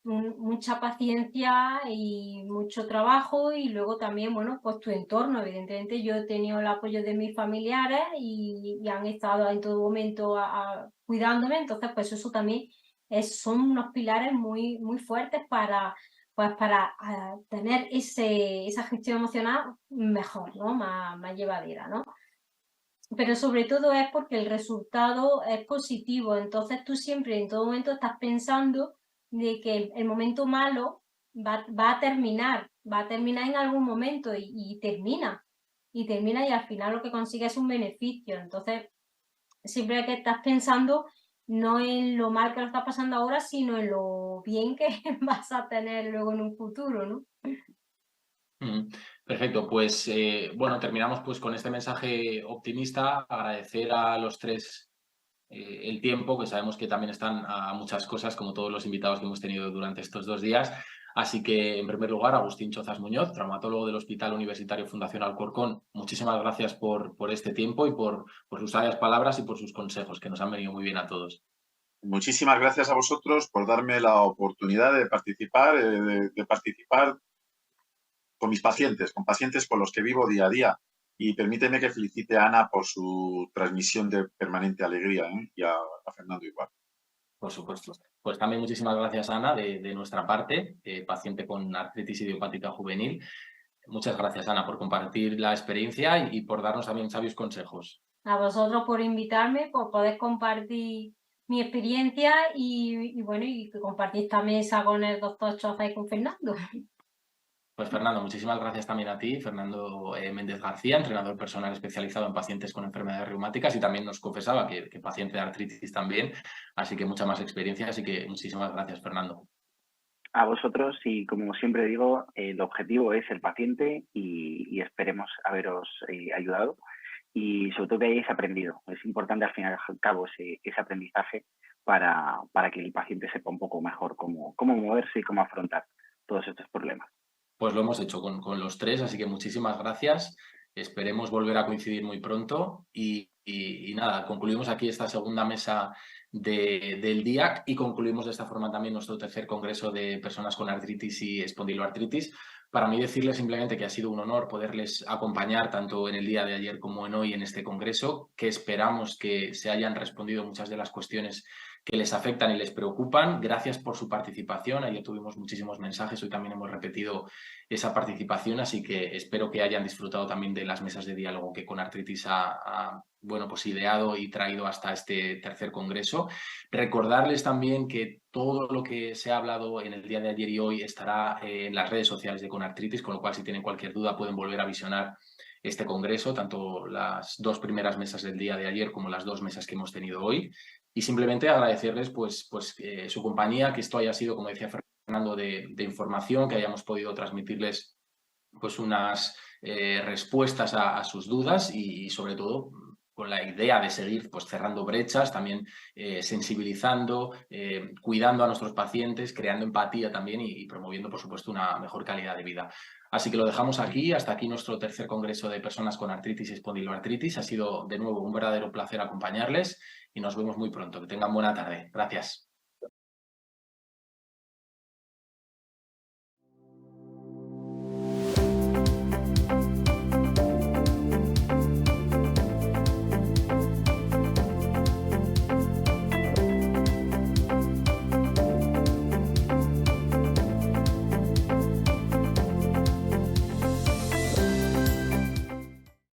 mucha paciencia y mucho trabajo y luego también, bueno, pues tu entorno. Evidentemente yo he tenido el apoyo de mis familiares y han estado en todo momento cuidándome, entonces pues eso también son unos pilares muy, muy fuertes para tener esa gestión emocional mejor, ¿no? Más llevadera, ¿no? Pero sobre todo es porque el resultado es positivo, entonces tú siempre en todo momento estás pensando de que el momento malo va a terminar en algún momento y termina y al final lo que consigues es un beneficio, entonces siempre que estás pensando no en lo mal que lo estás pasando ahora, sino en lo bien que vas a tener luego en un futuro, ¿no? Perfecto, pues bueno, terminamos pues con este mensaje optimista, agradecer a los 3 el tiempo, que sabemos que también están a muchas cosas, como todos los invitados que hemos tenido durante estos 2 días. Así que, en primer lugar, Agustín Chozas Muñoz, traumatólogo del Hospital Universitario Fundación Alcorcón, muchísimas gracias por este tiempo y por sus sabias palabras y por sus consejos, que nos han venido muy bien a todos. Muchísimas gracias a vosotros por darme la oportunidad de participar, con mis pacientes, con pacientes con los que vivo día a día. Y permíteme que felicite a Ana por su transmisión de permanente alegría, y a Fernando igual. Por supuesto. Pues también muchísimas gracias, Ana, de nuestra parte, paciente con artritis idiopática juvenil. Muchas gracias, Ana, por compartir la experiencia y por darnos también sabios consejos. A vosotros por invitarme, por poder compartir mi experiencia y bueno, y que compartí esta mesa con el doctor Choza y con Fernando. Pues Fernando, muchísimas gracias también a ti, Fernando Méndez García, entrenador personal especializado en pacientes con enfermedades reumáticas y también nos confesaba que paciente de artritis también, así que mucha más experiencia, así que muchísimas gracias, Fernando. A vosotros y como siempre digo, el objetivo es el paciente y esperemos haberos ayudado y sobre todo que hayáis aprendido. Es importante al fin y al cabo ese aprendizaje para que el paciente sepa un poco mejor cómo moverse y cómo afrontar todos estos problemas. Pues lo hemos hecho con los tres, así que muchísimas gracias. Esperemos volver a coincidir muy pronto y nada, concluimos aquí esta segunda mesa del día y concluimos de esta forma también nuestro tercer congreso de personas con artritis y espondiloartritis. Para mí decirles simplemente que ha sido un honor poderles acompañar tanto en el día de ayer como en hoy en este congreso, que esperamos que se hayan respondido muchas de las cuestiones que les afectan y les preocupan. Gracias por su participación. Ayer tuvimos muchísimos mensajes, hoy también hemos repetido esa participación, así que espero que hayan disfrutado también de las mesas de diálogo que Conartritis ha pues ideado y traído hasta este tercer congreso. Recordarles también que todo lo que se ha hablado en el día de ayer y hoy estará en las redes sociales de Conartritis, con lo cual si tienen cualquier duda pueden volver a visionar este congreso, tanto las dos primeras mesas del día de ayer como las dos mesas que hemos tenido hoy. Y simplemente agradecerles pues su compañía, que esto haya sido, como decía Fernando, de información, que hayamos podido transmitirles pues unas respuestas a sus dudas y sobre todo con la idea de seguir pues cerrando brechas, también sensibilizando, cuidando a nuestros pacientes, creando empatía también y promoviendo, por supuesto, una mejor calidad de vida. Así que lo dejamos aquí. Hasta aquí nuestro tercer congreso de personas con artritis y espondiloartritis. Ha sido de nuevo un verdadero placer acompañarles y nos vemos muy pronto. Que tengan buena tarde. Gracias.